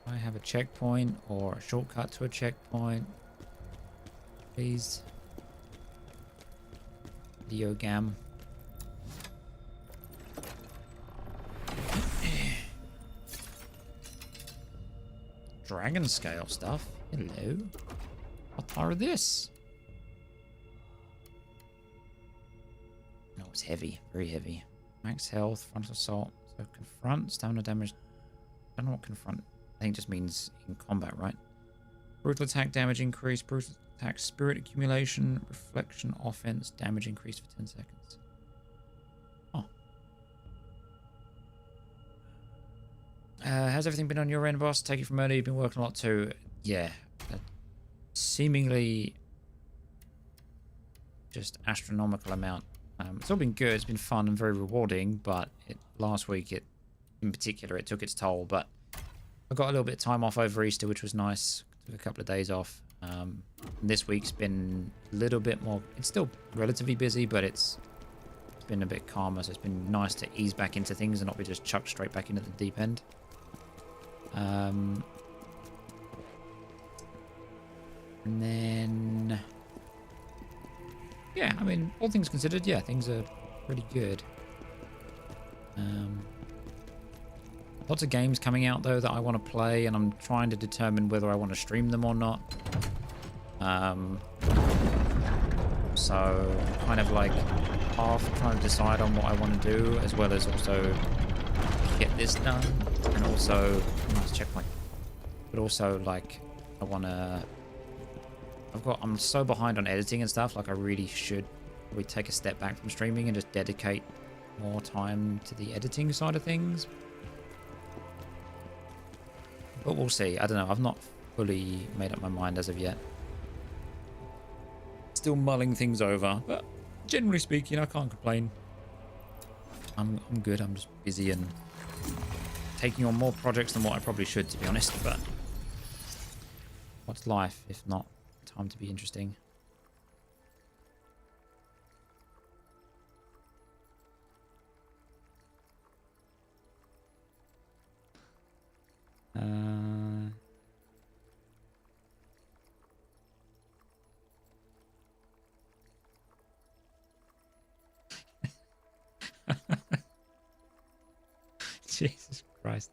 I have a checkpoint or a shortcut to a checkpoint. Please. Video gam. Dragon scale stuff. Hello. What are this? No, it's heavy. Very heavy. Max health, front assault. So confront, stamina damage. I don't know what confront. I think it just means in combat, right? Brutal attack damage increase, brutal attack spirit accumulation, reflection offense, damage increase for 10 seconds. Oh. How's everything been on your end, boss? Take it from earlier, you've been working a lot too. Yeah. Seemingly just astronomical amount. It's all been good, it's been fun and very rewarding, but last week, in particular, it took its toll, but I got a little bit of time off over Easter, which was nice. Took a couple of days off. This week's been a little bit more... It's still relatively busy, but it's been a bit calmer, so it's been nice to ease back into things and not be just chucked straight back into the deep end. And then... Yeah, I mean, all things considered, yeah, things are pretty good. Lots of games coming out, though, that I want to play, and I'm trying to determine whether I want to stream them or not. So, kind of like half trying to decide on what I want to do, as well as also get this done, and also... Nice checkpoint. But also, like, I want to... I'm so behind on editing and stuff, like I really should probably take a step back from streaming and just dedicate more time to the editing side of things. But we'll see. I don't know. I've not fully made up my mind as of yet. Still mulling things over, but generally speaking, I can't complain. I'm good. I'm just busy and taking on more projects than what I probably should, to be honest. But what's life if not time to be interesting? Jesus Christ.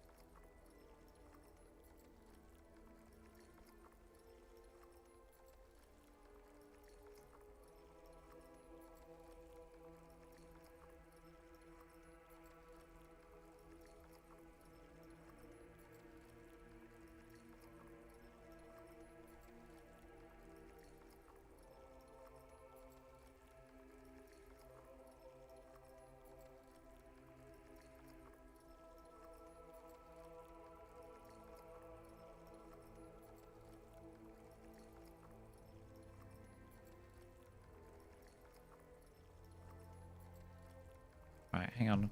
Right, hang on.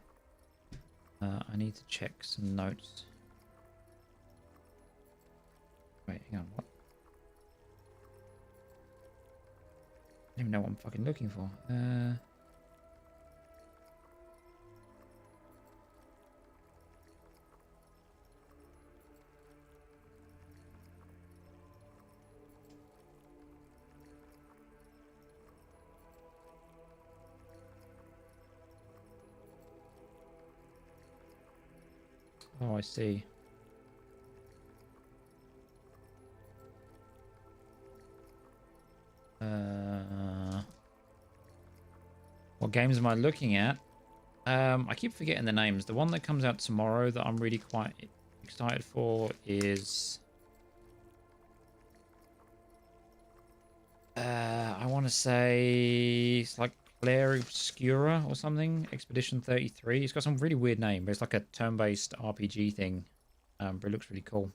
I need to check some notes. Wait, hang on, what? I don't even know what I'm fucking looking for. Oh, I see. What games am I looking at? I keep forgetting the names. The one that comes out tomorrow that I'm really quite excited for is... I want to say it's like Claire Obscura or something. Expedition 33. It's got some really weird name, but it's like a turn-based RPG thing. But it looks really cool.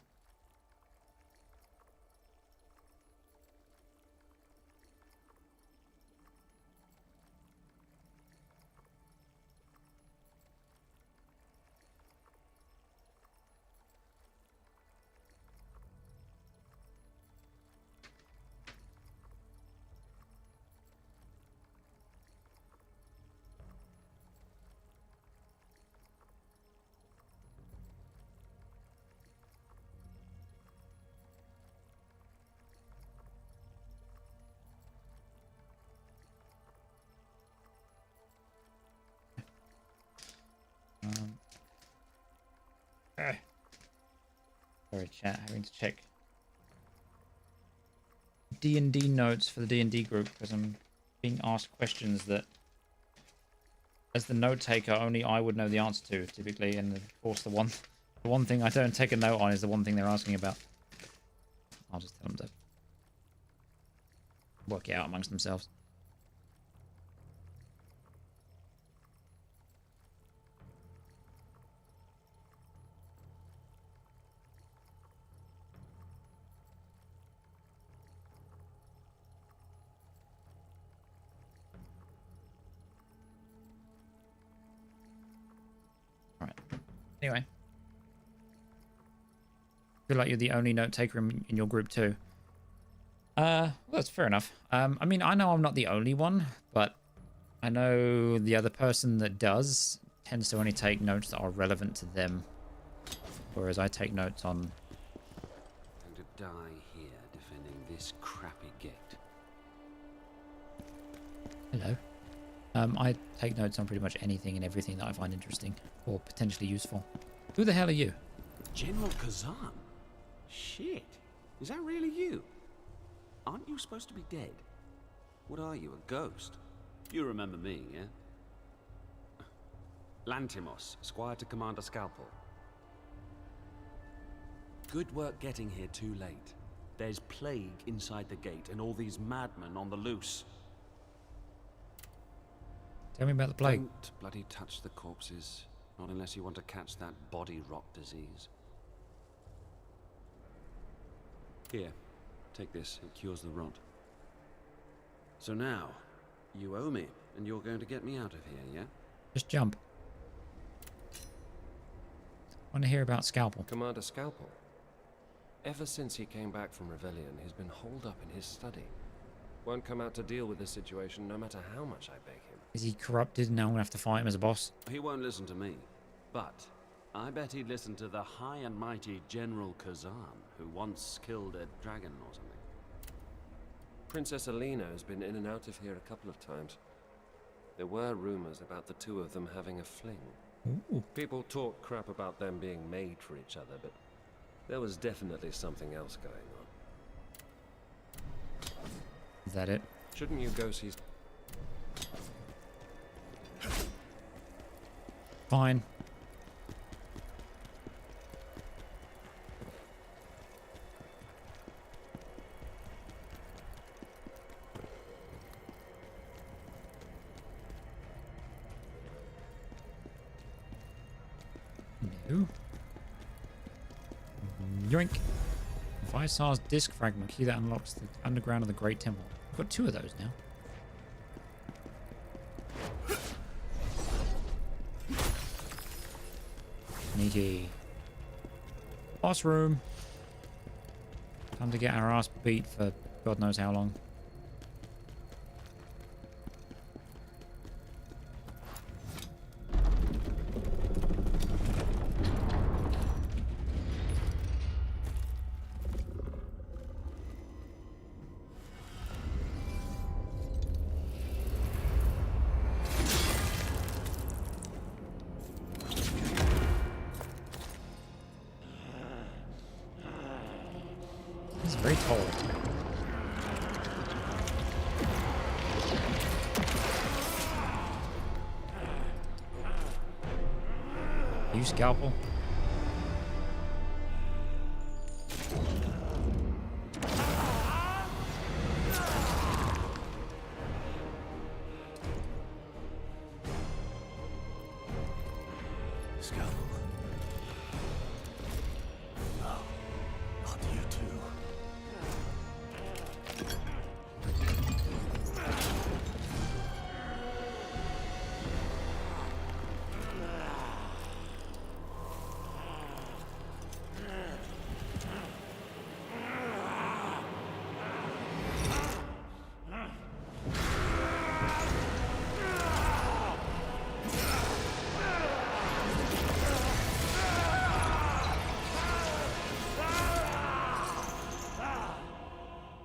Sorry, chat. Having to check D&D notes for the D&D group because I'm being asked questions that, as the note taker, only I would know the answer to typically, and of course the one thing I don't take a note on is the one thing they're asking about. I'll just tell them to work it out amongst themselves. Anyway, feel like you're the only note taker in your group too. Well, that's fair enough. I mean, I know I'm not the only one, but I know the other person that does tends to only take notes that are relevant to them, whereas I take notes on. I'm going to die here defending this crappy gate. Hello. I take notes on pretty much anything and everything that I find interesting or potentially useful. Who the hell are you? General Khazan? Shit. Is that really you? Aren't you supposed to be dead? What are you, a ghost? You remember me, yeah? Lantimos, Squire to Commander Scalpel. Good work getting here too late. There's plague inside the gate and all these madmen on the loose. Tell me about the plague. Don't bloody touch the corpses. Not unless you want to catch that body rot disease. Here, take this. It cures the rot. So now, you owe me, and you're going to get me out of here, yeah? Just jump. I want to hear about Scalpel. Commander Scalpel. Ever since he came back from Rebellion, he's been holed up in his study. Won't come out to deal with the situation no matter how much I beg him. Is he corrupted and now I'm going to have to fight him as a boss? He won't listen to me. But I bet he'd listen to the high and mighty General Khazan, who once killed a dragon or something. Princess Alina has been in and out of here a couple of times. There were rumors about the two of them having a fling. Ooh. People talk crap about them being made for each other, but there was definitely something else going on. Is that it? Shouldn't you go see... Fine. No. Yoink. Visar's disc fragment key that unlocks the underground of the Great Temple. I've got 2 of those now. Sneaky. Boss room. Time to get our ass beat for God knows how long. He's very tall. You scalpel? Scalpel. No, not you too.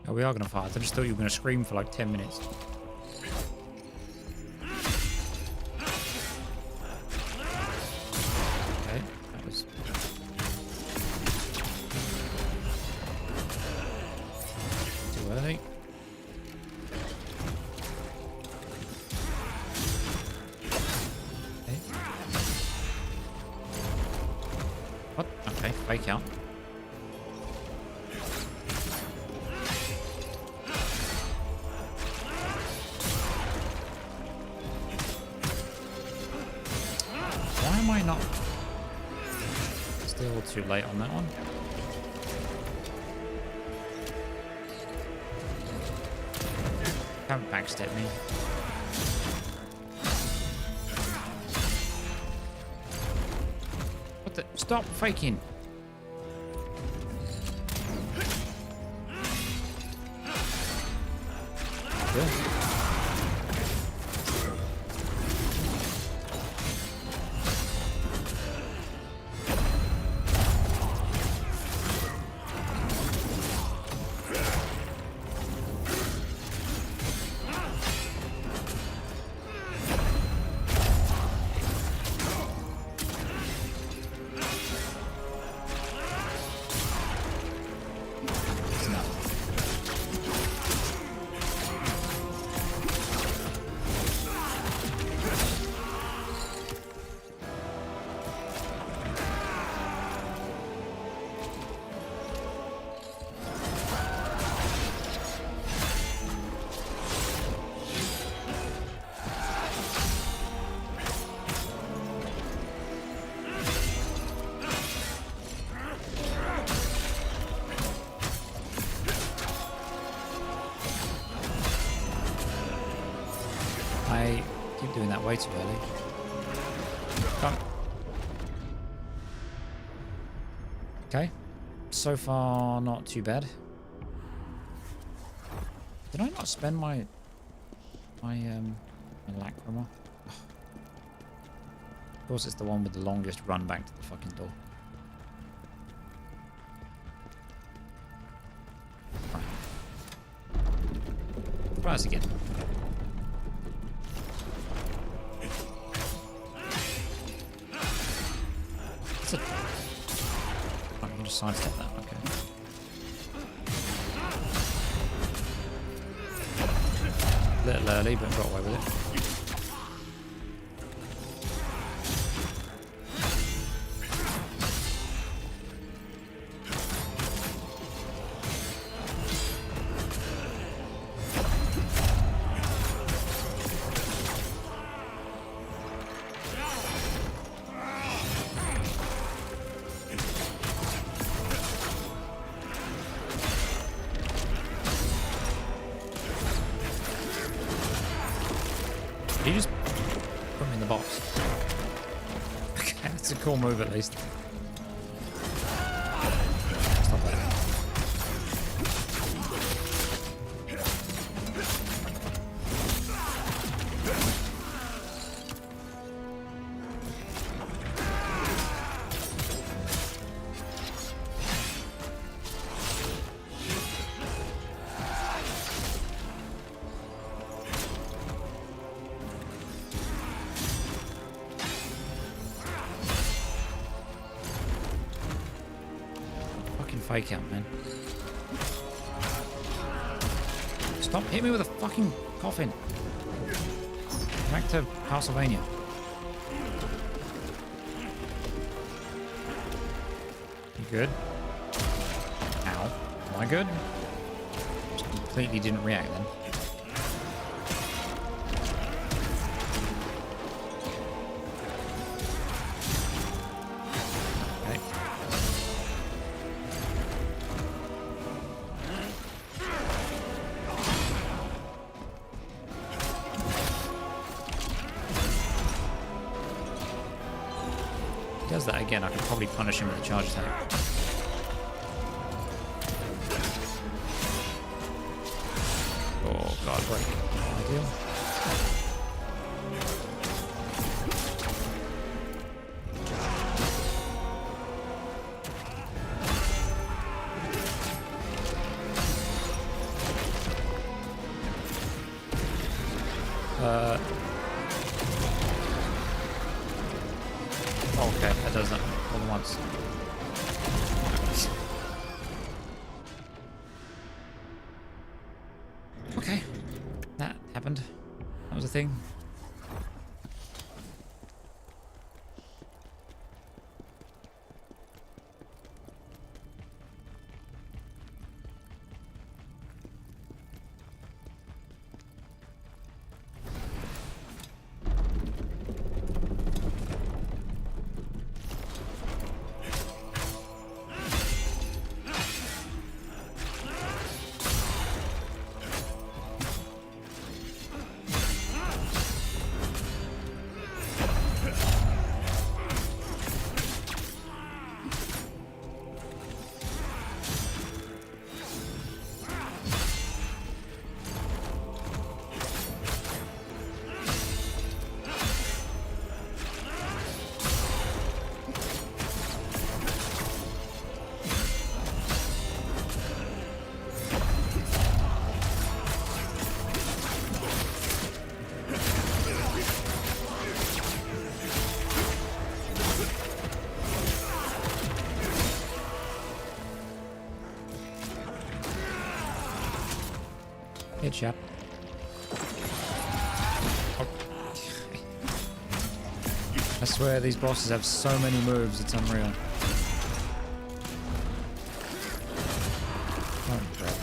Oh, we are going to fight. I just thought you were going to scream for like 10 minutes. Okay, that was... too early. Okay. What? Okay, fake out. Why am I not? Still too late on that one. Can't backstep me. What the? Stop faking. Good. I keep doing that way too early. Come. Okay. So far, not too bad. Did I not spend my lacrima? Of course, it's the one with the longest run back to the fucking door. Right. Try this again. sidestep that. Okay. A little early, but got away with it. Did he just put me in the box? Okay, that's a cool move at least. Stop that. Fake out, man. Stop hitting me with a fucking coffin. Back to Castlevania. You good? Ow. Am I good? Just completely didn't react then. Does that again, I could probably punish him with a charge attack. Oh god, break. Ideal. Okay, that does that all at once. Okay, that happened. That was a thing. Hey, chap. Oh. I swear these bosses have so many moves, it's unreal. Oh, crap.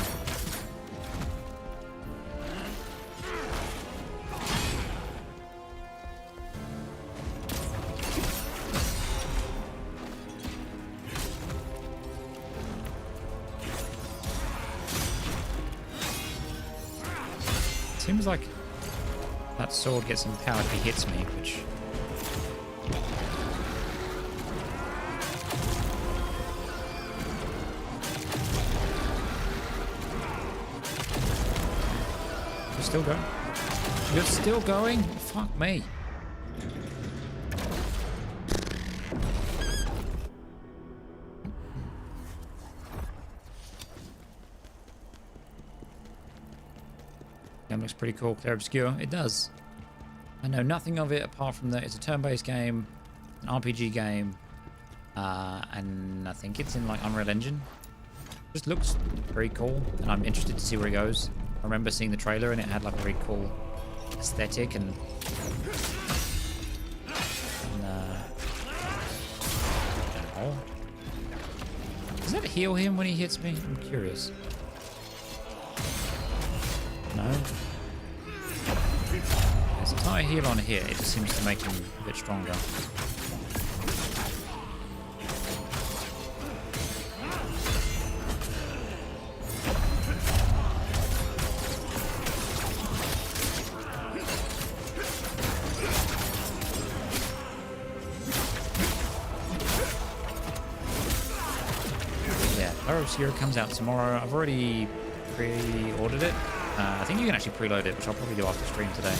Seems like that sword gets empowered if he hits me, which... You're still going? You're still going? Fuck me. Game looks pretty cool. They're obscure. It does. I know nothing of it apart from that it's a turn-based game, an RPG game. And I think it's in like Unreal Engine. Just looks very cool, and I'm interested to see where it goes. I remember seeing the trailer and it had like a very cool aesthetic and oh. Does that heal him when he hits me? I'm curious. No. There's a tiny heal on here. It just seems to make him a bit stronger. Zero comes out tomorrow. I've already pre-ordered it. I think you can actually preload it, which I'll probably do after stream today.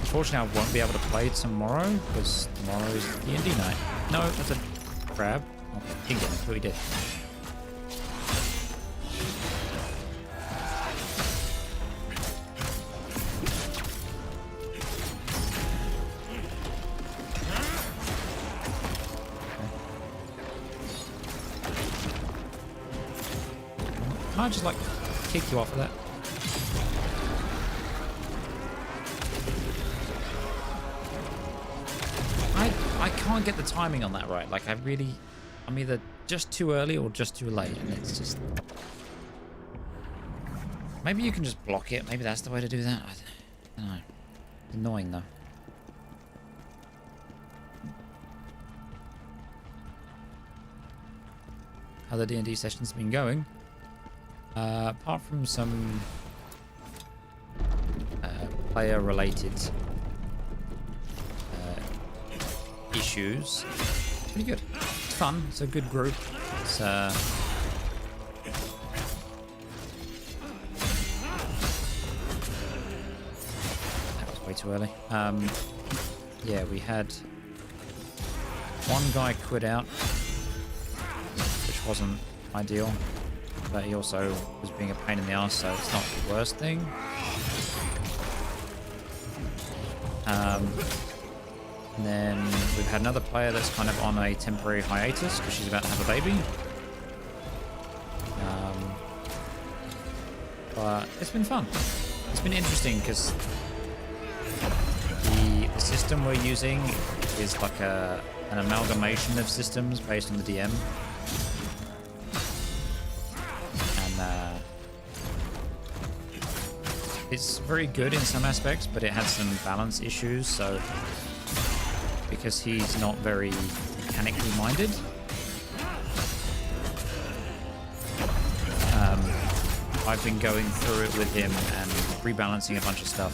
Unfortunately, I won't be able to play tomorrow because tomorrow is D&D night. No, that's a crab. Oh, he didn't get it. I thought he did. Can I just like kick you off of that? I can't get the timing on that right. Like I'm either just too early or just too late, and it's just. Maybe you can just block it. Maybe that's the way to do that. I don't know. It's annoying though. How the D&D session's been going? Apart from some player-related issues, pretty good. It's fun. It's a good group. It's that was way too early. Yeah, we had one guy quit out, which wasn't ideal. But he also was being a pain in the ass, so it's not the worst thing. And then we've had another player that's kind of on a temporary hiatus because she's about to have a baby. But it's been fun. It's been interesting because the system we're using is like an amalgamation of systems based on the DM. It's very good in some aspects, but it had some balance issues, so because he's not very mechanically minded, I've been going through it with him and rebalancing a bunch of stuff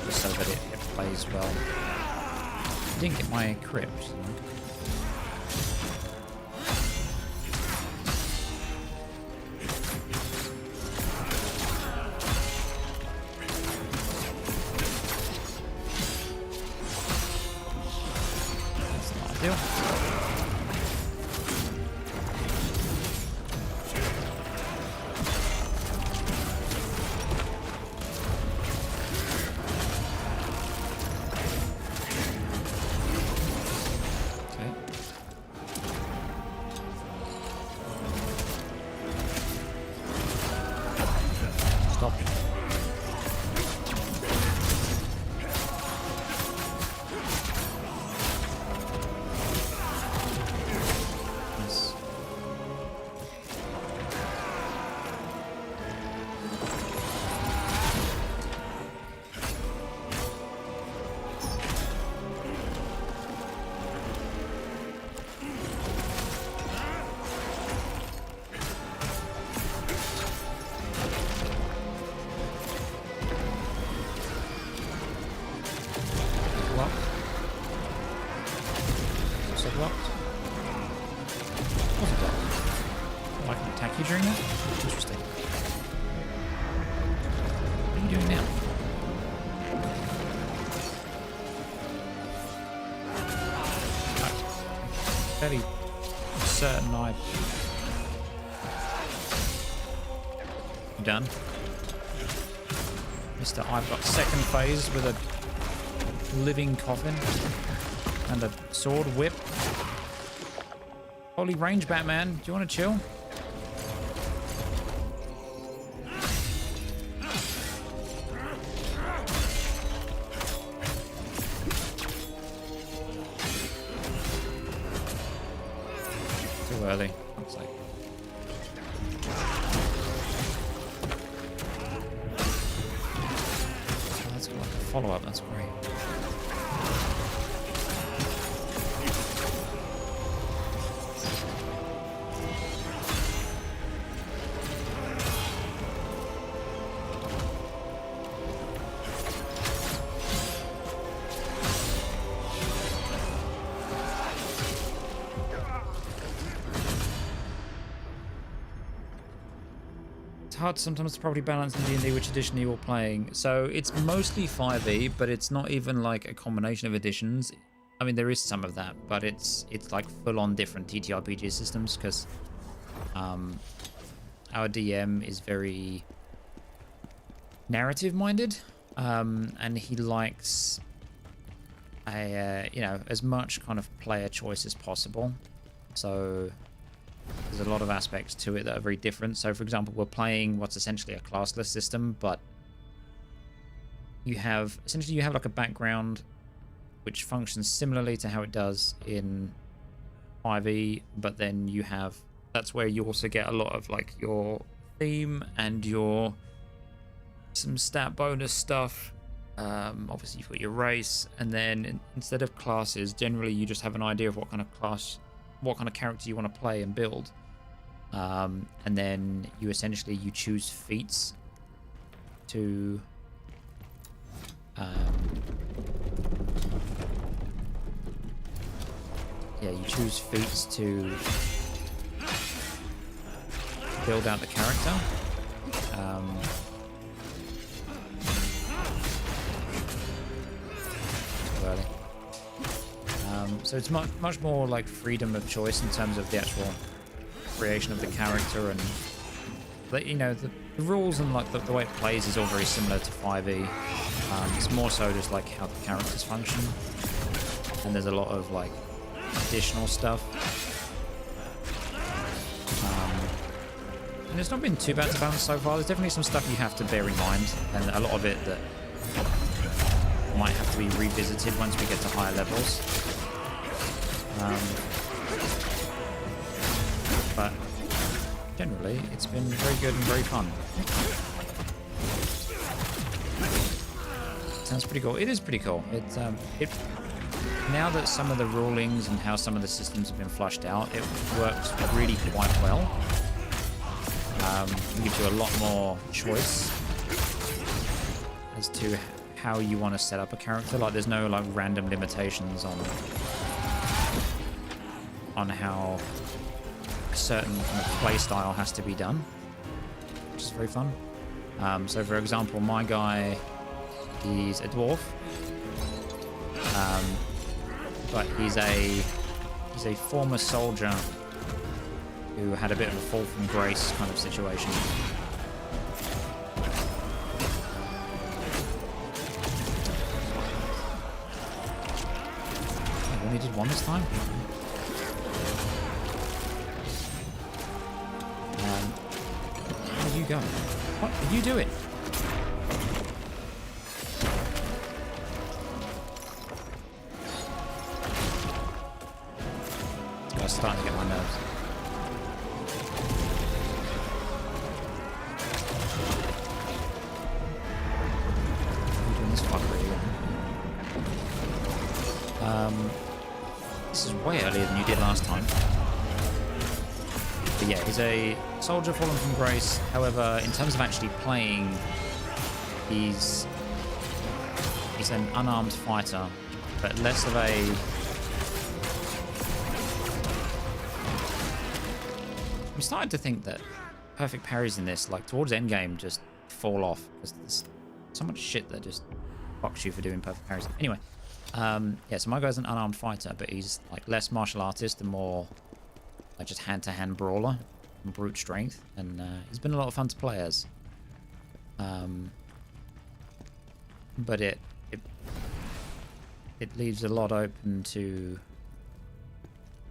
just so that it plays well. I didn't get my crypt. During that? Interesting. What are you doing now? I'm fairly certain I'm done. Mr. I've got second phase with a living coffin and a sword whip. Holy range, Batman. Do you want to chill? Too early. Looks like. Oh, that's got like a follow-up. That's great. Hard sometimes to properly balance in D&D which edition you're playing. So it's mostly 5e, but it's not even like a combination of editions. I mean, there is some of that, but it's like full-on different TTRPG systems because our DM is very narrative-minded, and he likes you know, as much kind of player choice as possible. So there's a lot of aspects to it that are very different. So, for example, we're playing what's essentially a classless system, but you have like a background which functions similarly to how it does in 5e, but then you have, that's where you also get a lot of like your theme and your some stat bonus stuff. Obviously you've got your race, and then instead of classes, generally you just have an idea of what kind of class, what kind of character you want to play and build. And then you essentially choose feats to you choose feats to build out the character. Too early. So it's much more like freedom of choice in terms of the actual creation of the character, and you know, the rules and like the way it plays is all very similar to 5e. It's more so just like how the characters function, and there's a lot of like additional stuff. And it's not been too bad to balance so far. There's definitely some stuff you have to bear in mind, and a lot of it that might have to be revisited once we get to higher levels. But generally, it's been very good and very fun. Sounds pretty cool. It is pretty cool. It now that some of the rulings and how some of the systems have been flushed out, it works really quite well. It gives you a lot more choice as to how you want to set up a character. Like, there's no like random limitations on how a certain kind of play style has to be done, which is very fun. So for example, my guy, he's a dwarf, but he's a former soldier who had a bit of a fall from grace kind of situation. I only did one this time. Where are you going? What are you doing? This guy's starting to get my nerves. What are you doing this fuckery again? This is way earlier than you did last time. But yeah, he's a soldier fallen from grace. However, in terms of actually playing, he's an unarmed fighter, but less of a... I'm starting to think that perfect parries in this, like towards endgame, just fall off because there's so much shit that just fucks you for doing perfect parries. Anyway, yeah, so my guy's an unarmed fighter, but he's like less martial artist and more like just hand-to-hand brawler and brute strength, and he's been a lot of fun to play as. but it leaves a lot open to.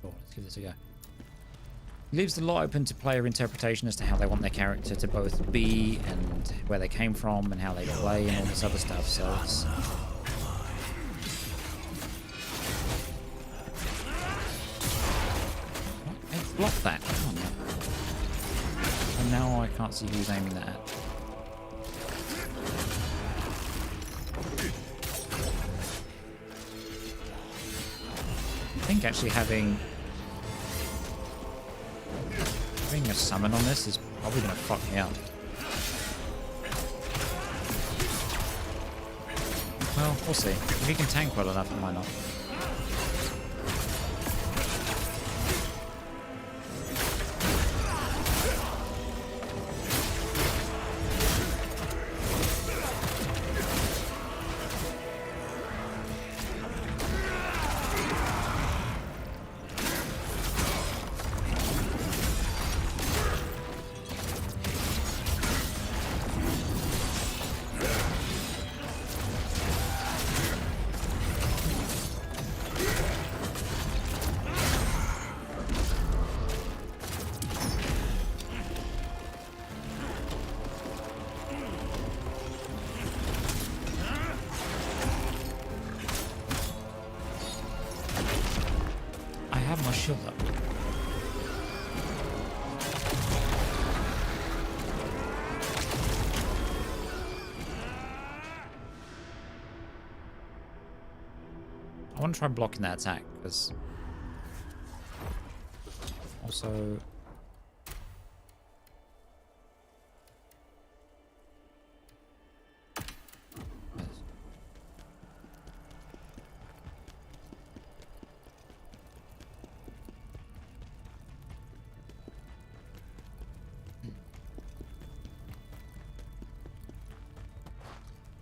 Oh, let's give this a go. It leaves a lot open to player interpretation as to how they want their character to both be and where they came from and how they play and all this other stuff. So it's. What? Block that. Come on now. And now I can't see who's aiming that at. I think actually having a summon on this is probably going to fuck me up. Well, we'll see. If he can tank well enough, it might not. My shield up. I want to try blocking that attack because also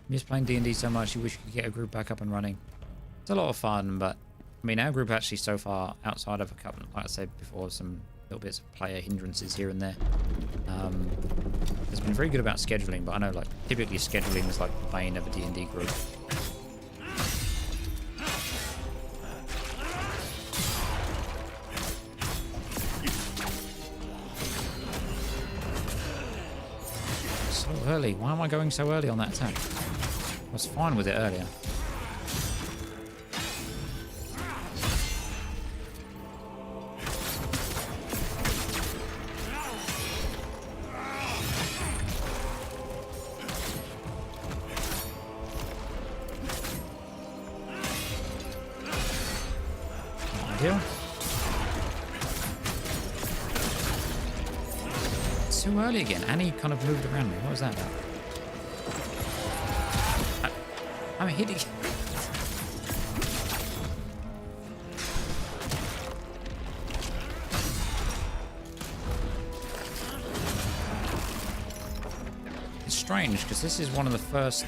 miss playing D&D so much you wish you could get a group back up and running. It's a lot of fun, but I mean our group actually so far, outside of a couple, like I said before, some little bits of player hindrances here and there, has been very good about scheduling, but I know like typically scheduling is like the bane of a D&D group. So early. Why am I going so early on that attack? I was fine with it earlier. Ideal. It's too early again. Annie kind of moved around me. What was that about? I'm hitting. It's strange because this is one of the first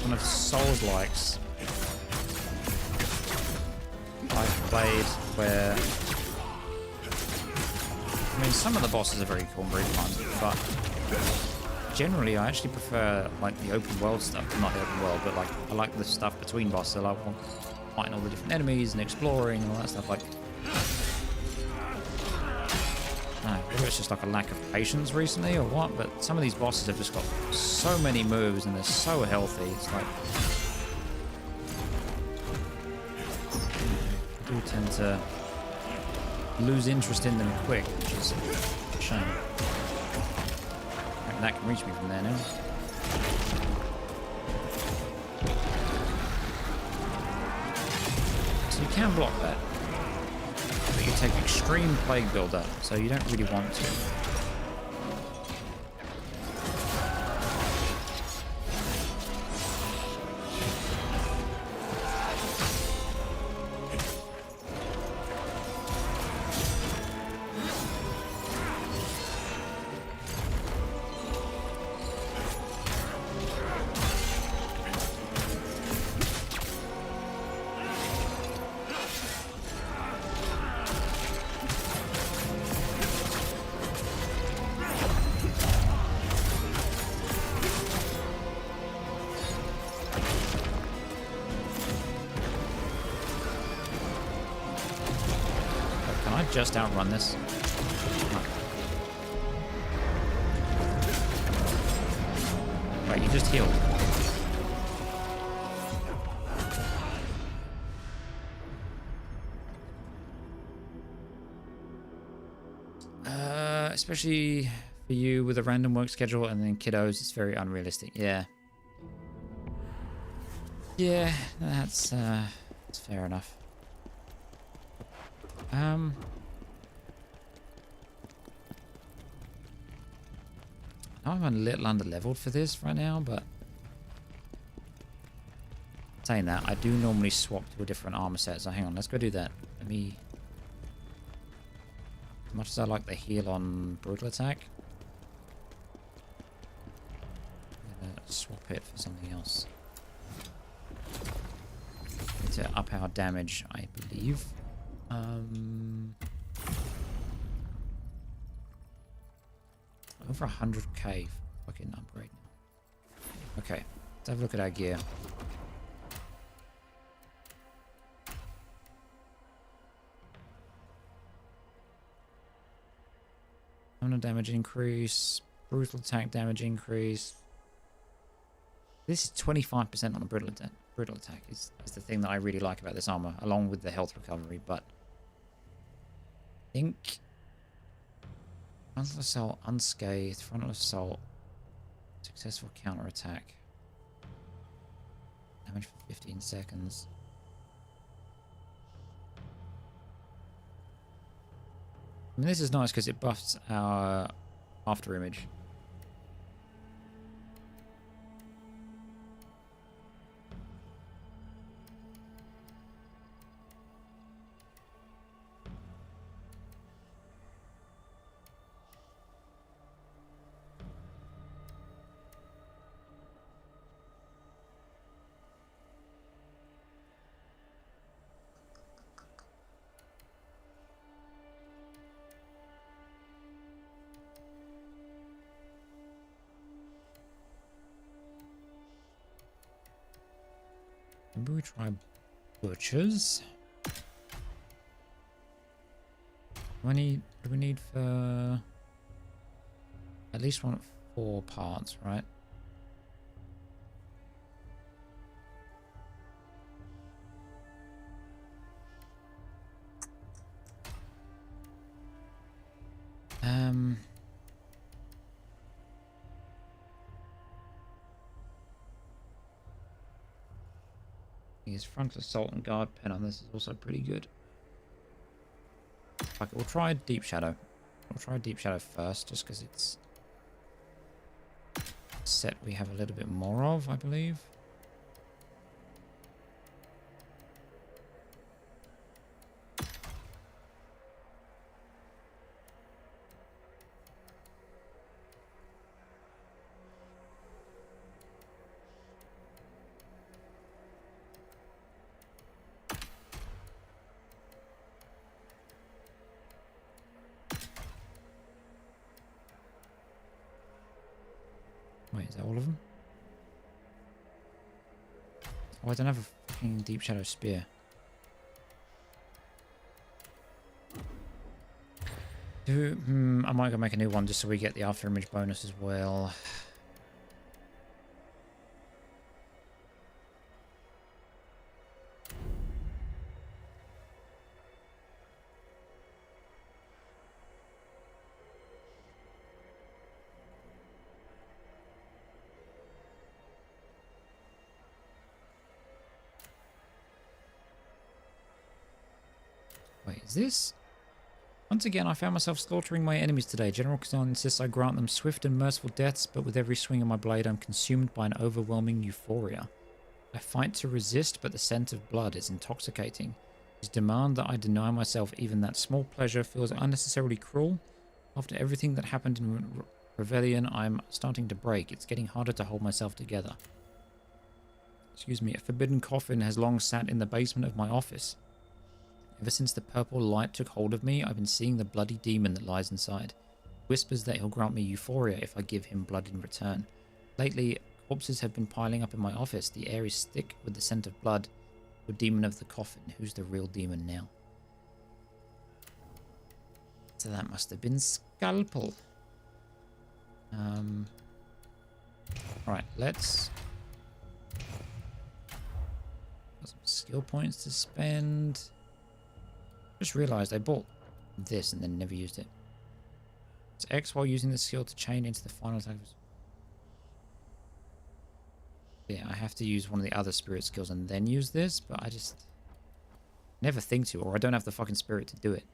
kind of Souls-likes I've played where, I mean, some of the bosses are very cool and very fun, but generally I actually prefer like the open world stuff. Not the open world, but like I like the stuff between bosses. I like fighting all the different enemies and exploring and all that stuff. Like, no, whether it's just like a lack of patience recently or what, but some of these bosses have just got so many moves and they're so healthy. It's like I do tend to lose interest in them quick, which is a shame. That can reach me from there now. So you can block that, but you take extreme plague builder, so you don't really want to. I just outrun this? Right, you just healed. Especially for you with a random work schedule and then kiddos, it's very unrealistic. Yeah. Yeah, that's fair enough. I'm a little under-leveled for this right now, but saying that, I do normally swap to a different armor set, so hang on, let's go do that. Let me... As much as I like the heal on brutal attack, I'm gonna swap it for something else. Need to up our damage, I believe. Over 100k fucking upgrade now. Okay, let's have a look at our gear. Stamina damage increase, brutal attack damage increase. This is 25% on the brutal attack. Brutal attack is the thing that I really like about this armor, along with the health recovery, but I think frontal assault unscathed, frontal assault, successful counterattack, damage for 15 seconds. I mean, this is nice because it buffs our after image. Maybe we try butchers. Do we need for at least 4 parts, right? His frontal assault and guard pen on this is also pretty good. Okay, we'll try Deep Shadow. We'll try Deep Shadow first, just because it's a set we have a little bit more of, I believe. Wait, is that all of them? Oh, I don't have a fucking Deep Shadow Spear. I might go make a new one just so we get the after image bonus as well. Wait, is this? Once again, I found myself slaughtering my enemies today. General Khazan insists I grant them swift and merciful deaths, but with every swing of my blade, I'm consumed by an overwhelming euphoria. I fight to resist, but the scent of blood is intoxicating. His demand that I deny myself even that small pleasure feels unnecessarily cruel. After everything that happened in Rebellion, I'm starting to break. It's getting harder to hold myself together. Excuse me, a forbidden coffin has long sat in the basement of my office. Ever since the purple light took hold of me, I've been seeing the bloody demon that lies inside. Whispers that he'll grant me euphoria if I give him blood in return. Lately, corpses have been piling up in my office. The air is thick with the scent of blood. The demon of the coffin. Who's the real demon now? So that must have been Scalpel. Right, let's... Got some skill points to spend. Just realized I bought this and then never used it. It's X while using the skill to chain into the final attack. Yeah, I have to use one of the other spirit skills and then use this, but I just never think to, or I don't have the fucking spirit to do it.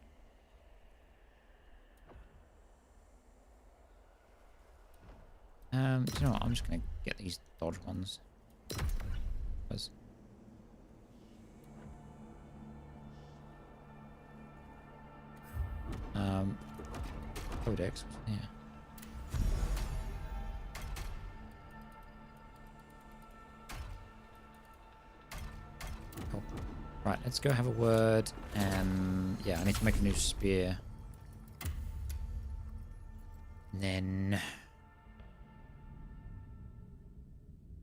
Do you know what? I'm just gonna get these dodge ones. Because Codex, yeah. Cool. Right, let's go have a word, and yeah, I need to make a new spear. And then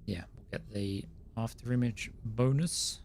yeah, we'll get the after image bonus.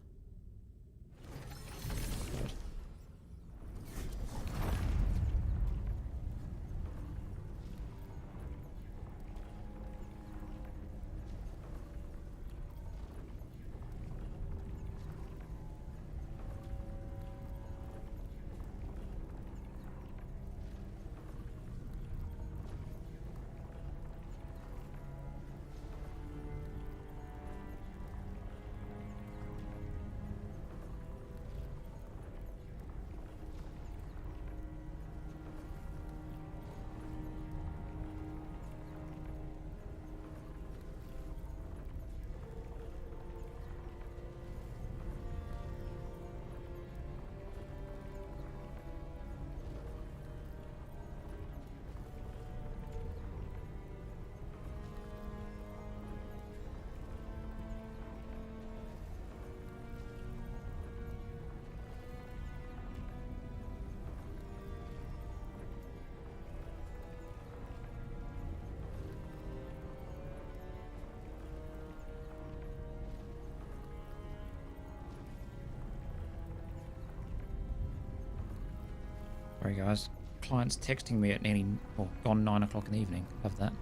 Sorry guys, client's texting me at nearly, well, gone 9 o'clock in the evening. Love that.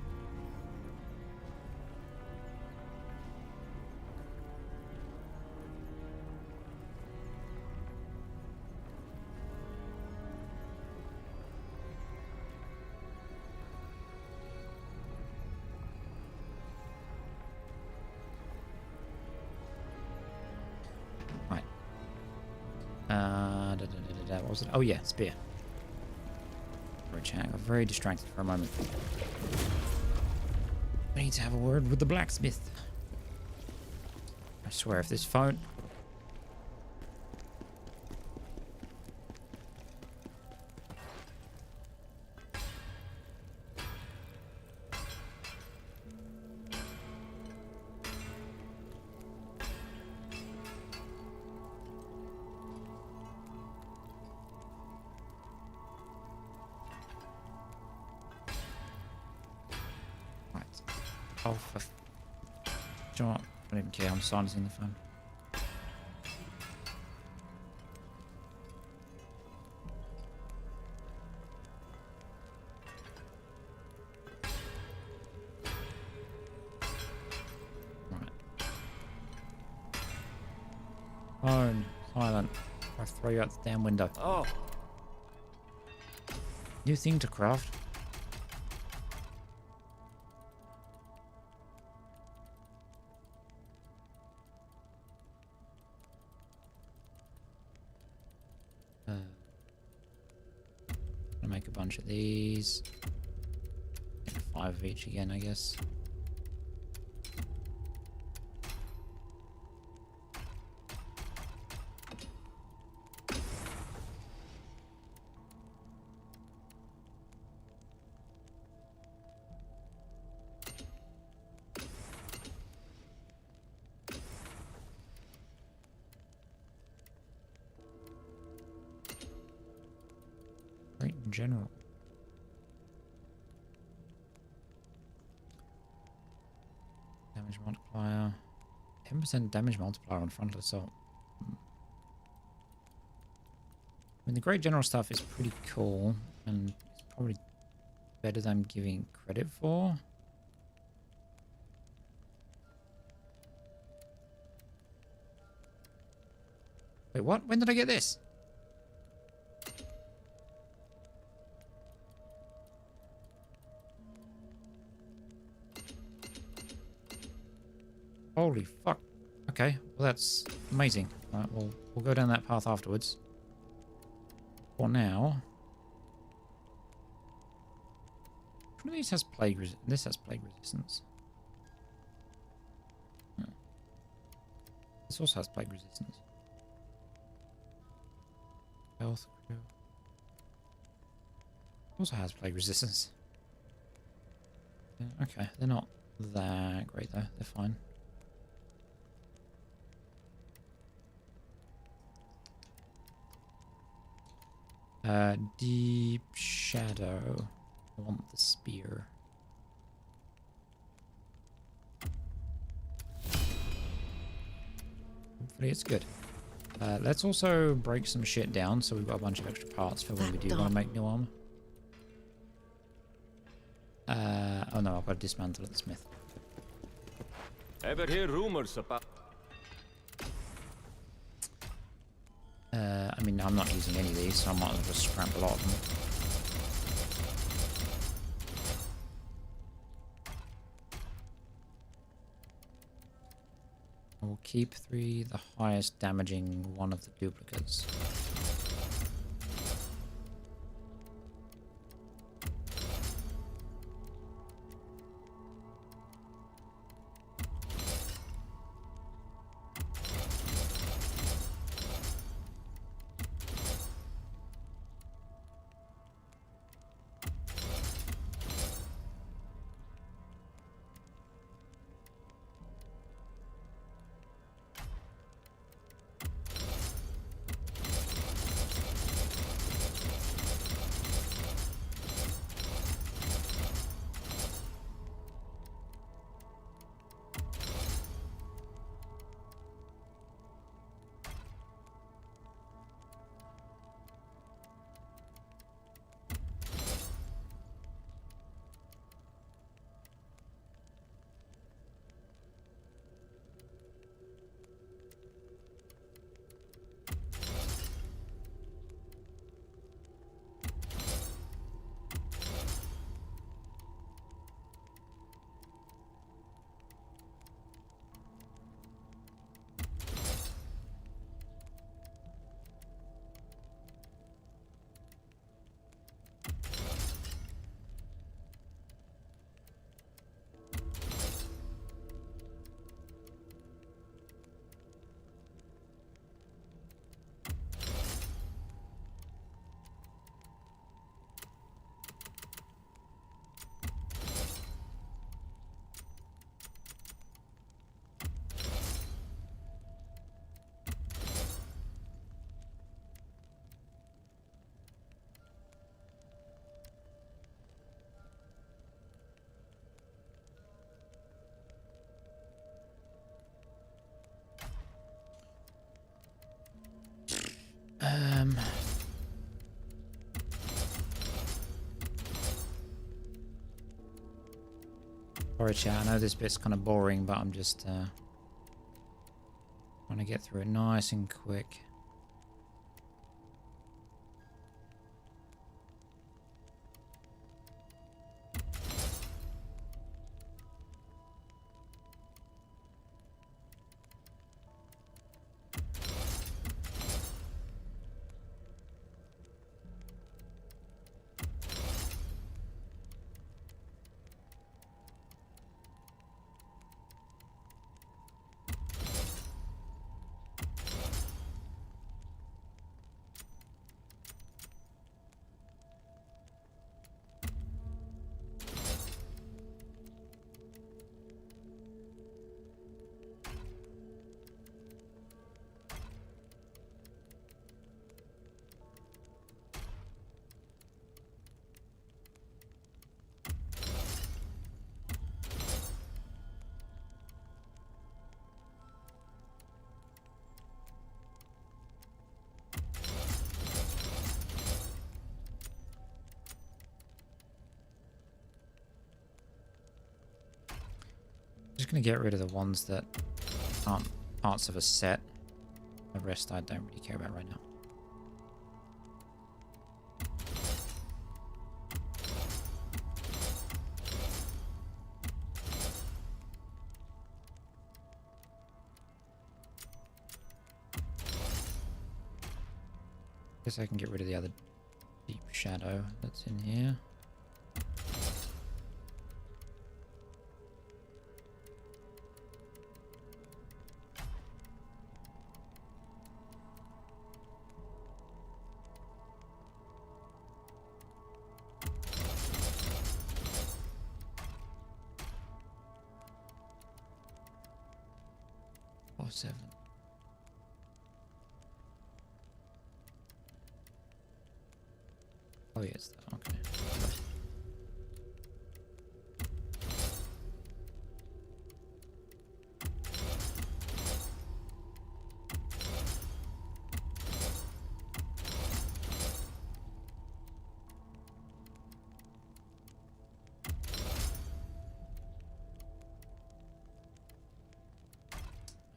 Right. What was it? Oh yeah, spear. I got very distracted for a moment. I need to have a word with the blacksmith. I swear, if this phone... Oh, for... Do you know what? I don't even care. I'm silencing the phone. Right. Phone. Silent. Or I throw you out the damn window. Oh, New thing to craft. I'll make a bunch of these. 5 of each again, I guess. Right, in general. Damage multiplier. 10% damage multiplier on frontal assault. mean, the Great General stuff is pretty cool, and it's probably better than I'm giving credit for. Wait, what? When did I get this? Holy fuck. Okay, well that's amazing. Right, we'll go down that path afterwards. For now... Which one of these has plague resistance? This has plague resistance. Hmm. This also has plague resistance. Health. Also has plague resistance. Yeah, okay, they're not that great though. They're fine. Deep shadow. I want the spear. Hopefully it's good. Let's also break some shit down so we've got a bunch of extra parts for when we do want to make new armor. Oh no, I've got to dismantle at the smith. Ever hear rumors about... I mean, I'm not using any of these, so I might as well just scrap a lot of them. I will keep the highest damaging one of the duplicates. Sorry chat, I know this bit's kind of boring, but I'm just trying to get through it nice and quick. just going to get rid of the ones that aren't parts of a set. The rest I don't really care about right now. Guess I can get rid of the other deep shadow that's in here. Or 7. Oh yes, okay.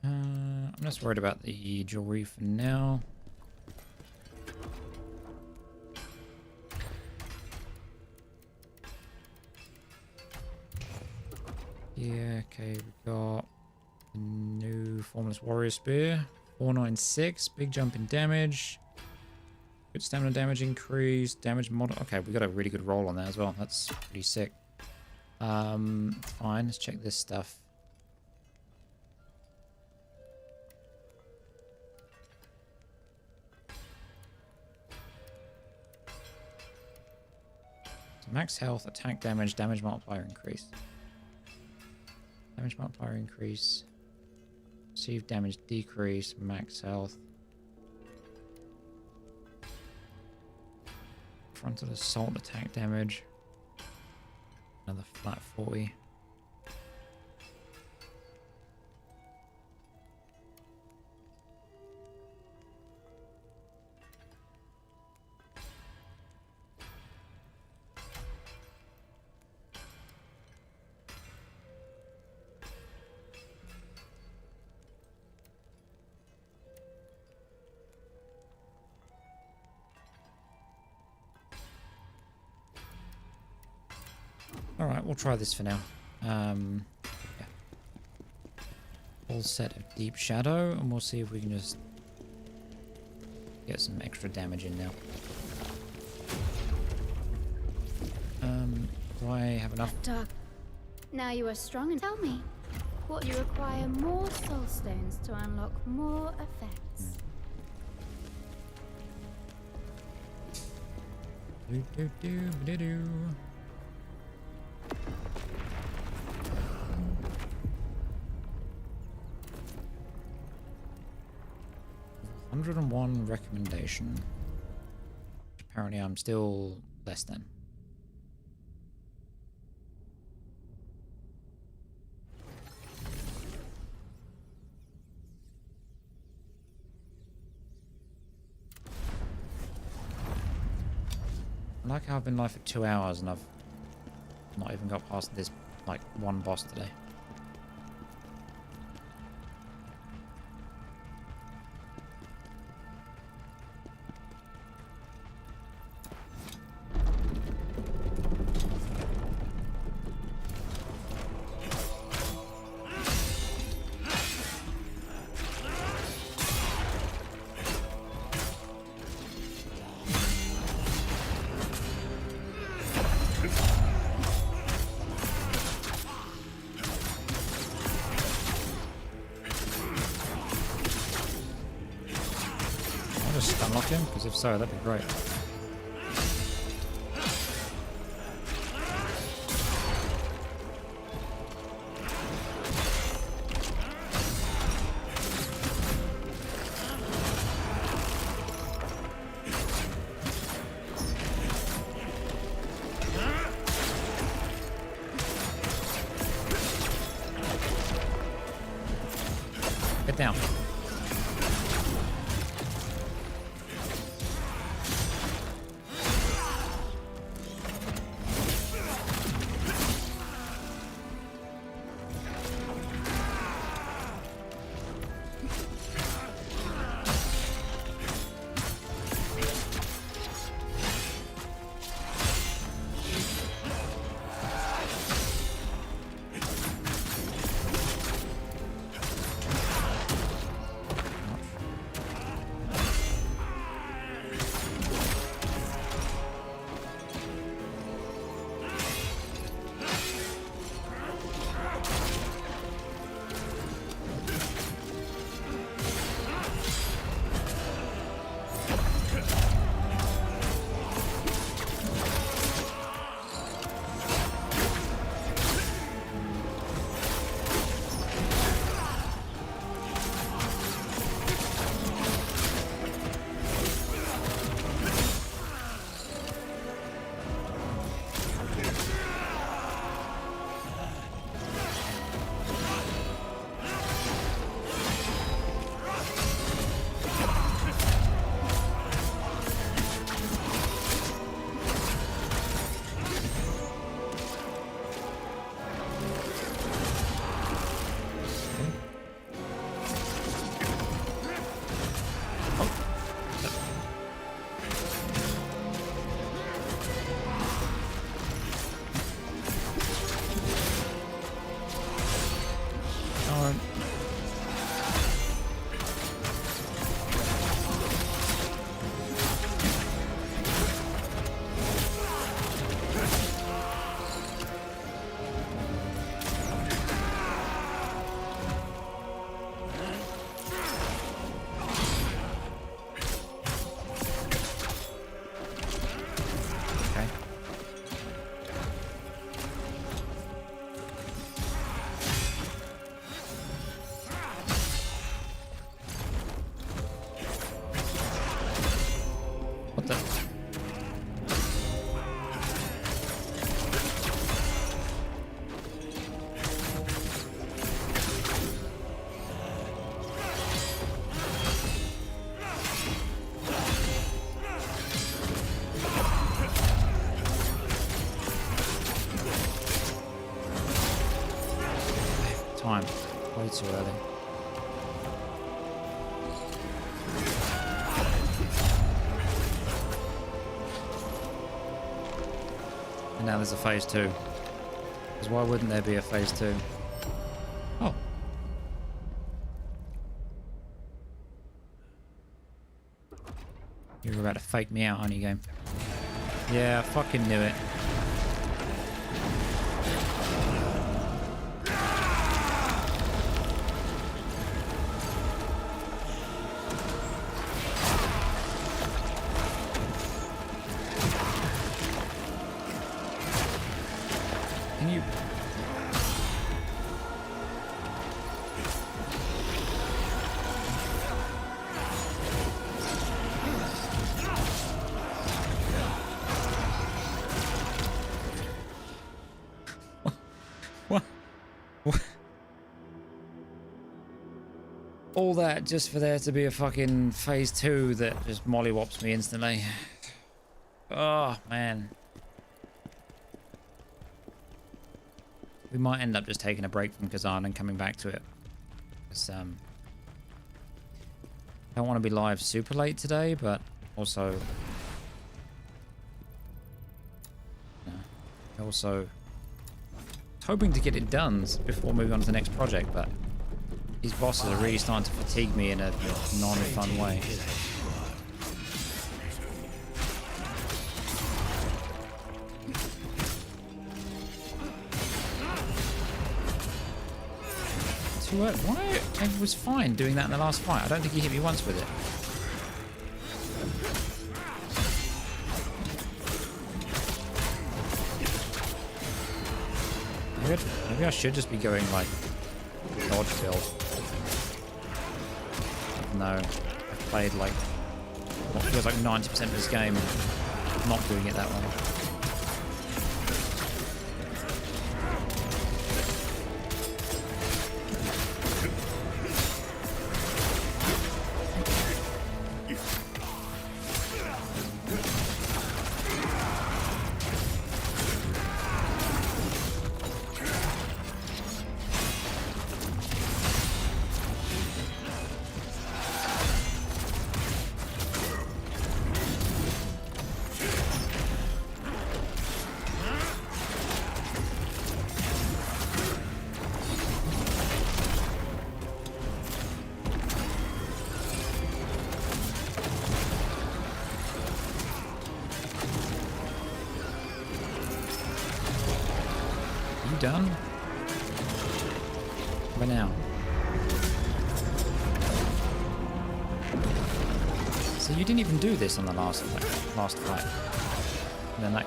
I'm just worried about the jewelry for now. Yeah, okay, we got a new Formless Warrior Spear. 496, big jump in damage. Good stamina damage increase, damage model. Okay, we got a really good roll on that as well. That's pretty sick. Fine, let's check this stuff. So max health, attack damage, damage multiplier increase. Damage multiplier increase. Received damage decrease. Max health. Frontal assault attack damage. Another flat 40. Alright, we'll try this for now. Yeah. Full set of Deep Shadow, and we'll see if we can just get some extra damage in now. Do I have enough? Dark. Now you are strong and tell me, what you require more soul stones to unlock more effects. Do. 101 recommendation. Apparently I'm still less than. I like how I've been live for 2 hours and I've not even got past this, like, one boss today. Unlock him? Because if so, that'd be great. Get down. What the? Time. Way too early. And now there's a phase 2. Because why wouldn't there be a phase 2? Oh. You were about to fake me out, aren't you, game? Yeah, I fucking knew it. Can you... What? What? All that just for there to be a fucking phase 2 that just mollywops me instantly. Oh, man. We might end up just taking a break from Khazan and coming back to it. Because, I don't want to be live super late today, but also... also... hoping to get it done before moving on to the next project, but these bosses are really starting to fatigue me in a non-fun way. Why? I was fine doing that in the last fight. I don't think he hit me once with it. Maybe I should just be going like dodge build. Even though I've played like what feels like 90% of this game and not doing it that way. Done? Where now? So you didn't even do this on the last fight. And then that...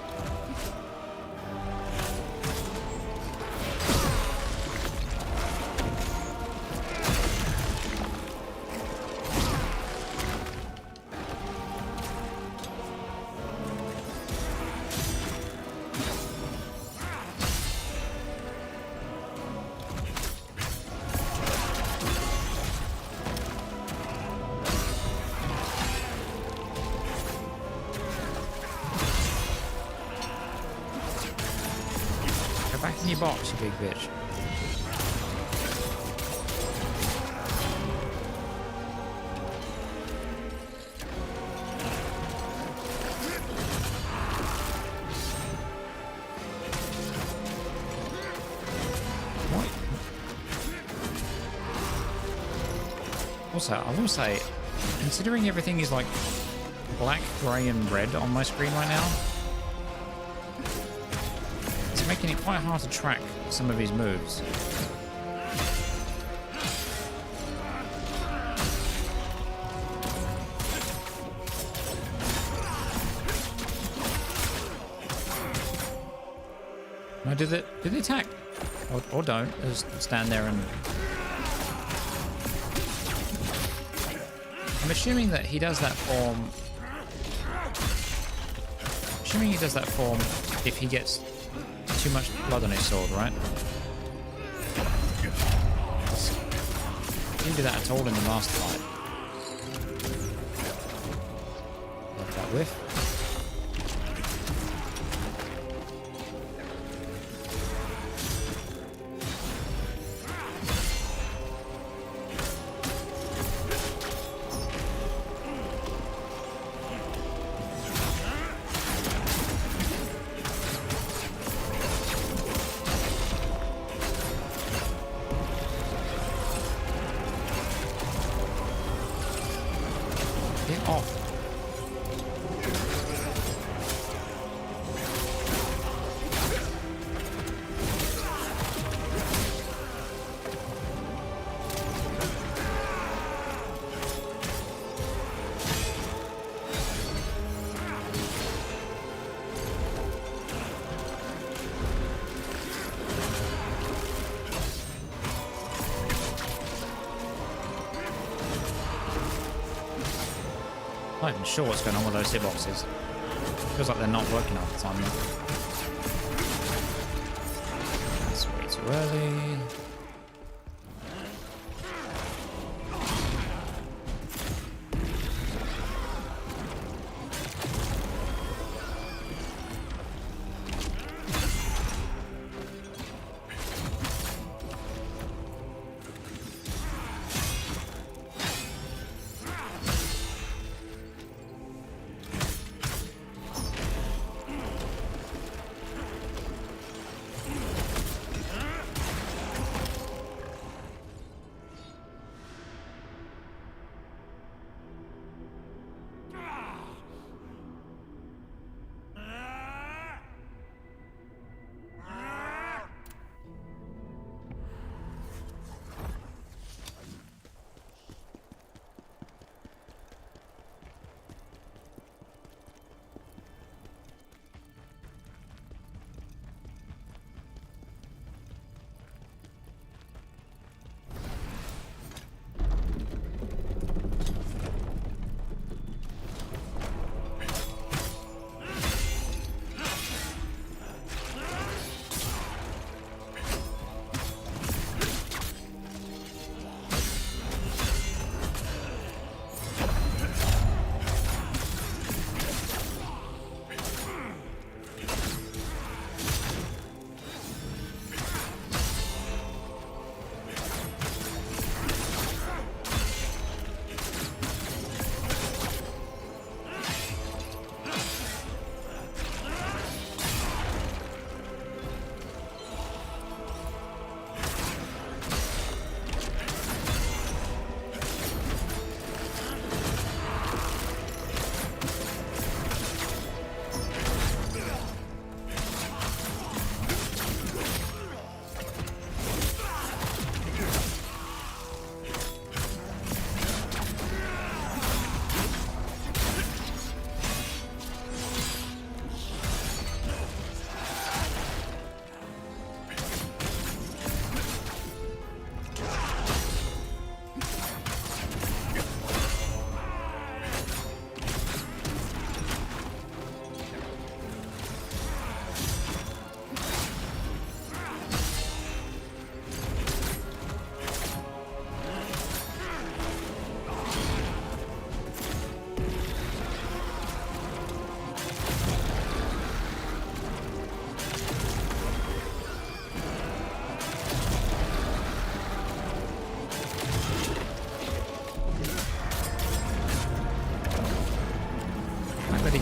Back in your box, you big bitch. What? Also, I will say, considering everything is like black, grey and red on my screen right now, making it quite hard to track some of his moves. No, do they attack? Or don't. Just stand there and... I'm assuming that he does that form assuming he does that form if he gets too much blood on his sword, right? He didn't do that at all in the last fight. Love that whiff. Get off. I'm not even sure what's going on with those hitboxes. Feels like they're not working half the time now. That's way too early.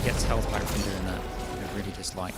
Gets health back from doing that. I really dislike.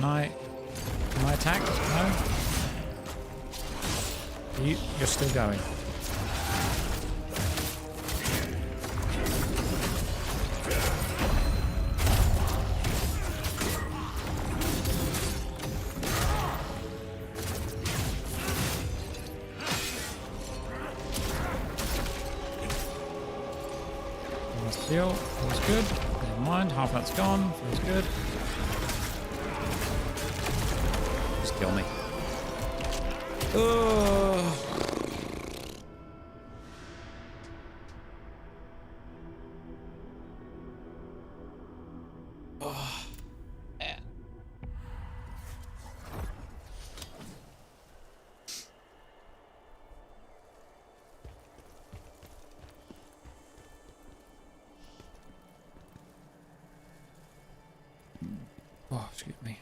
Can I attack? No? You're still going. Deal. Feels good. Never mind. Half that's gone. Feels good. Just kill me. Oh. Oh. Man. Oh, excuse me.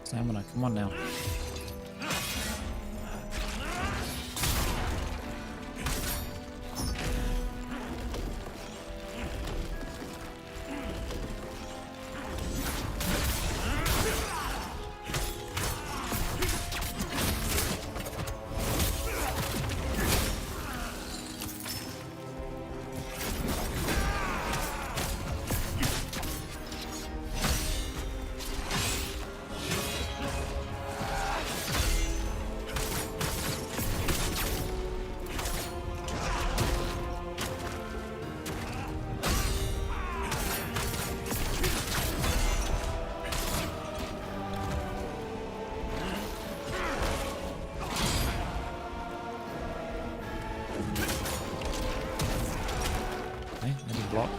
Stamina, come on now. Block.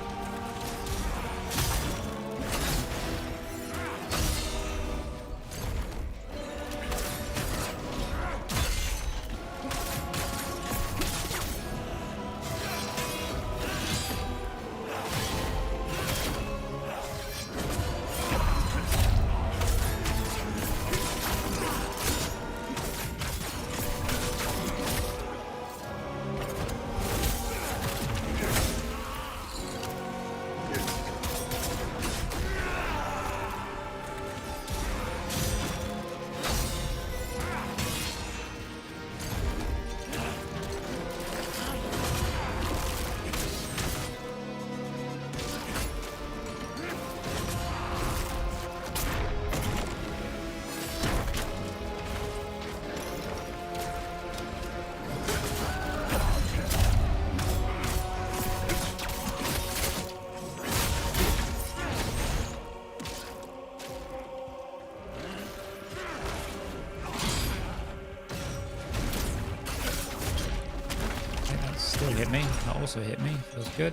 Still hit me. That also hit me. Feels good.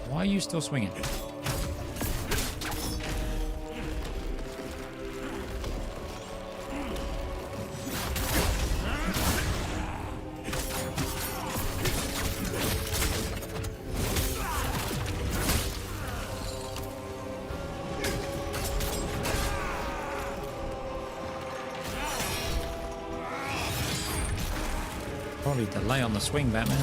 Why are you still swinging? Probably delay on the swing, Batman.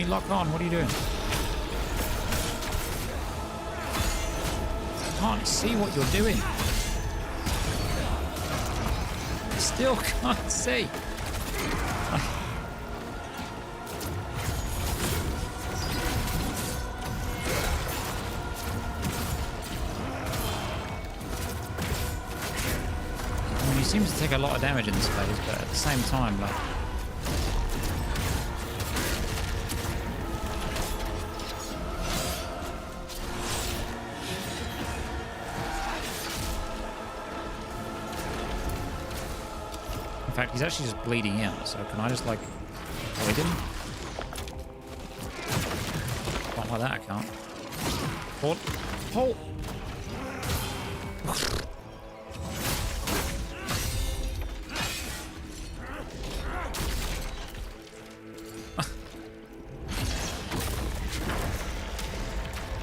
me lock on. What are you doing? I can't see what you're doing. I still can't see. I mean, he seems to take a lot of damage in this phase, but at the same time, like... In fact, he's actually just bleeding out, so can I just, like, avoid him? Not like that, I can't. Hold! Hold!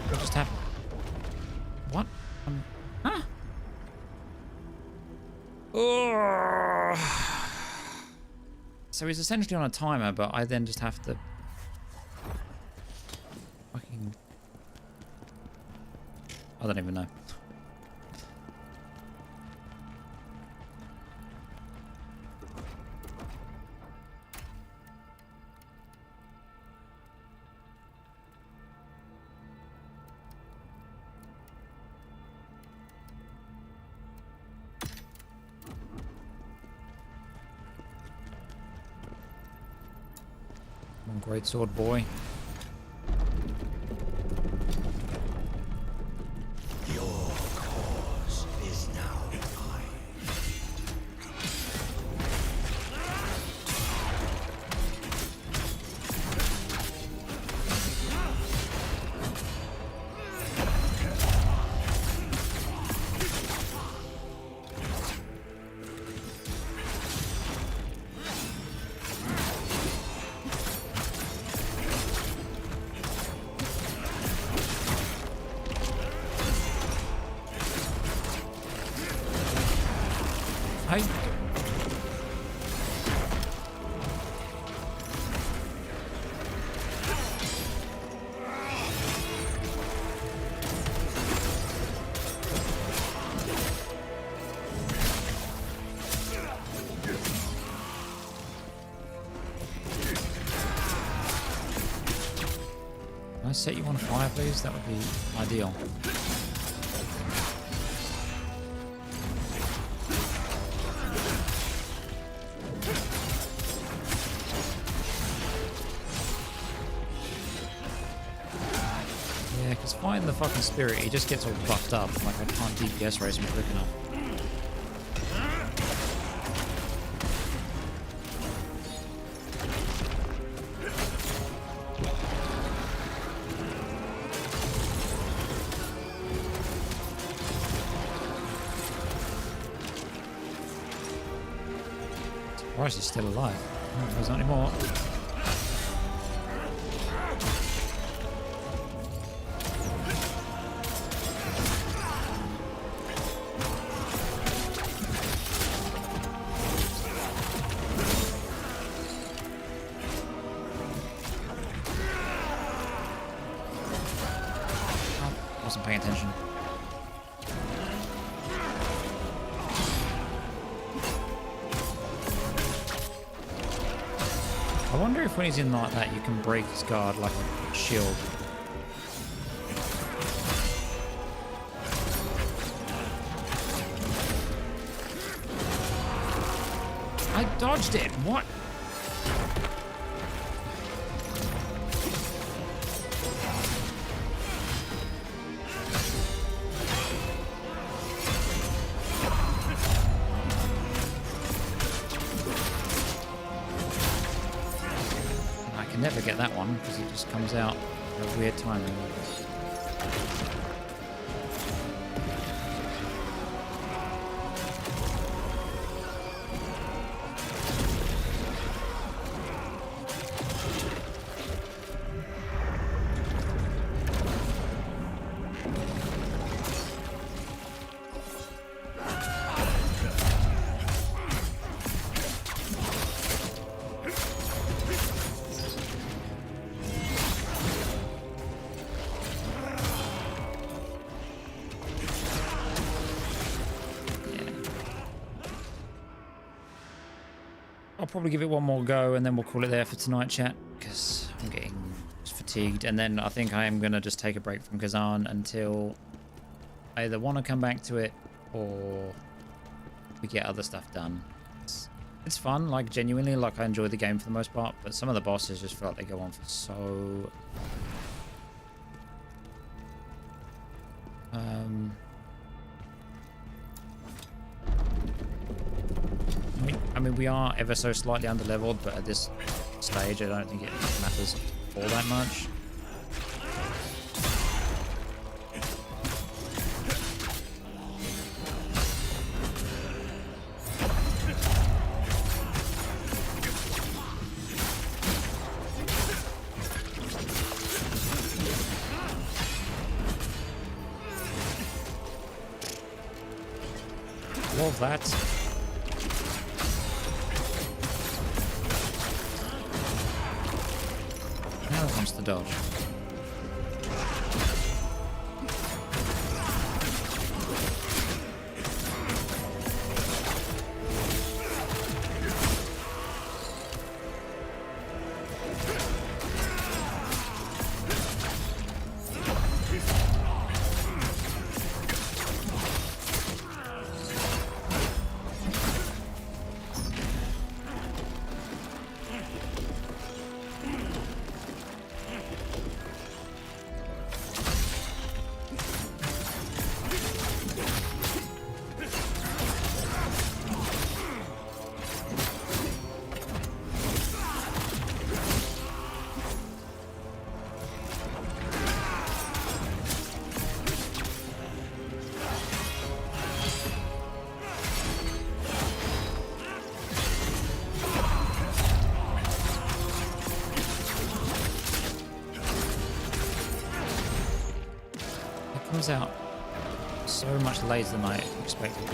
What just happened? What? Huh? Oh. So he's essentially on a timer, but I then just have to fucking... I don't even know. Come on, great sword boy. Your cause is now mine. Hey. Can I set you on fire, please? That would be ideal. Yeah, because fighting the fucking spirit, he just gets all buffed up. Like, I can't DPS raise him quick enough. Surprised he's still alive. Oh, there's not anymore. Wasn't paying attention. I wonder if when he's in like that you can break his guard like a shield. I dodged it! What? Never get that one because it just comes out at a weird timing. I'll probably give it one more go and then we'll call it there for tonight, chat, because I'm getting fatigued. And then I think I am going to just take a break from Khazan until I either want to come back to it or we get other stuff done. It's fun, like genuinely, like I enjoy the game for the most part, but some of the bosses just feel like they go on for so... I mean, we are ever so slightly under-leveled, but at this stage, I don't think it matters all that much. Love that. Now it wants to dodge. Comes out so much later than I expected.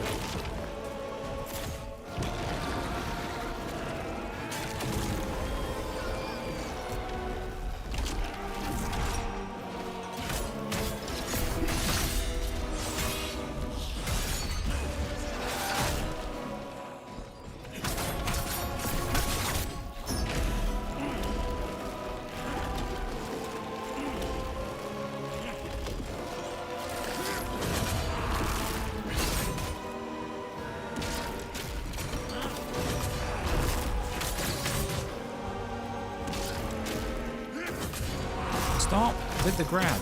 Stop with the grab.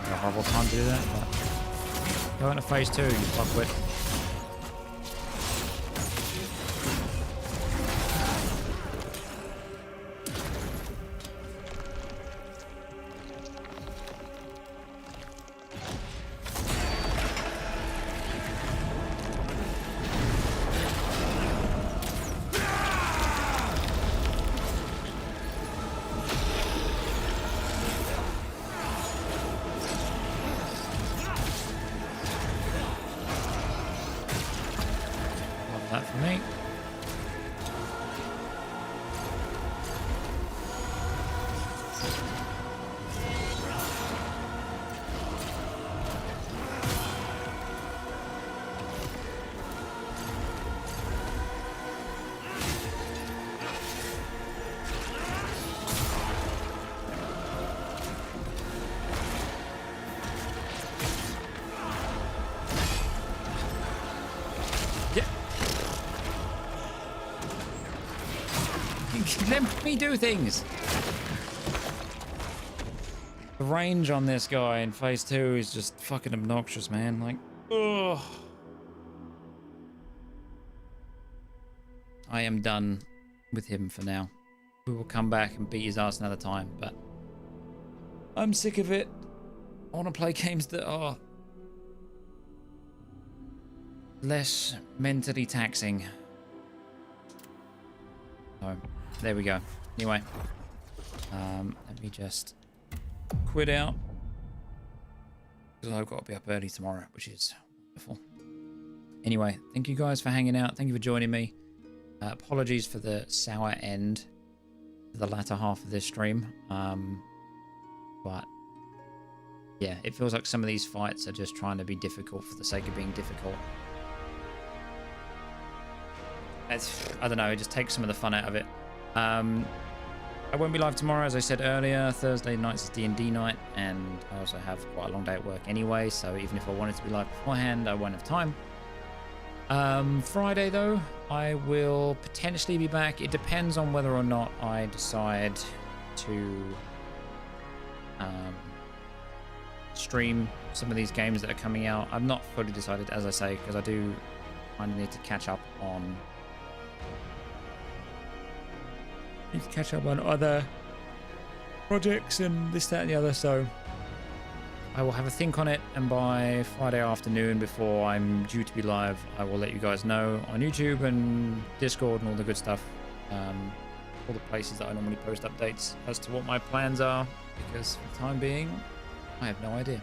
A horrible time to do that, but go into phase 2, you fuckwit. That for me. Let me do things. The range on this guy in phase 2 is just fucking obnoxious, man. Like, ugh. I am done with him for now. We will come back and beat his ass another time, but I'm sick of it. I want to play games that are less mentally taxing. So, there we go. Anyway, let me just quid out. Because I've got to be up early tomorrow, which is wonderful. Anyway, thank you guys for hanging out. Thank you for joining me. Apologies for the sour end to the latter half of this stream. But yeah, it feels like some of these fights are just trying to be difficult for the sake of being difficult. I don't know, it just takes some of the fun out of it. I won't be live tomorrow, as I said earlier. Thursday nights is D&D night, and I also have quite a long day at work anyway, so even if I wanted to be live beforehand, I won't have time. Friday, though, I will potentially be back. It depends on whether or not I decide to stream some of these games that are coming out. I've not fully decided, as I say, because I do kind of need to catch up on other projects and this, that, and the other. So I will have a think on it, and by Friday afternoon, before I'm due to be live, I will let you guys know on YouTube and Discord and all the good stuff, all the places that I normally post updates as to what my plans are, because for the time being, I have no idea.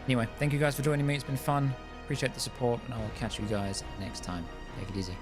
Anyway, thank you guys for joining me. It's been fun. Appreciate the support, and I will catch you guys next time. Take it easy.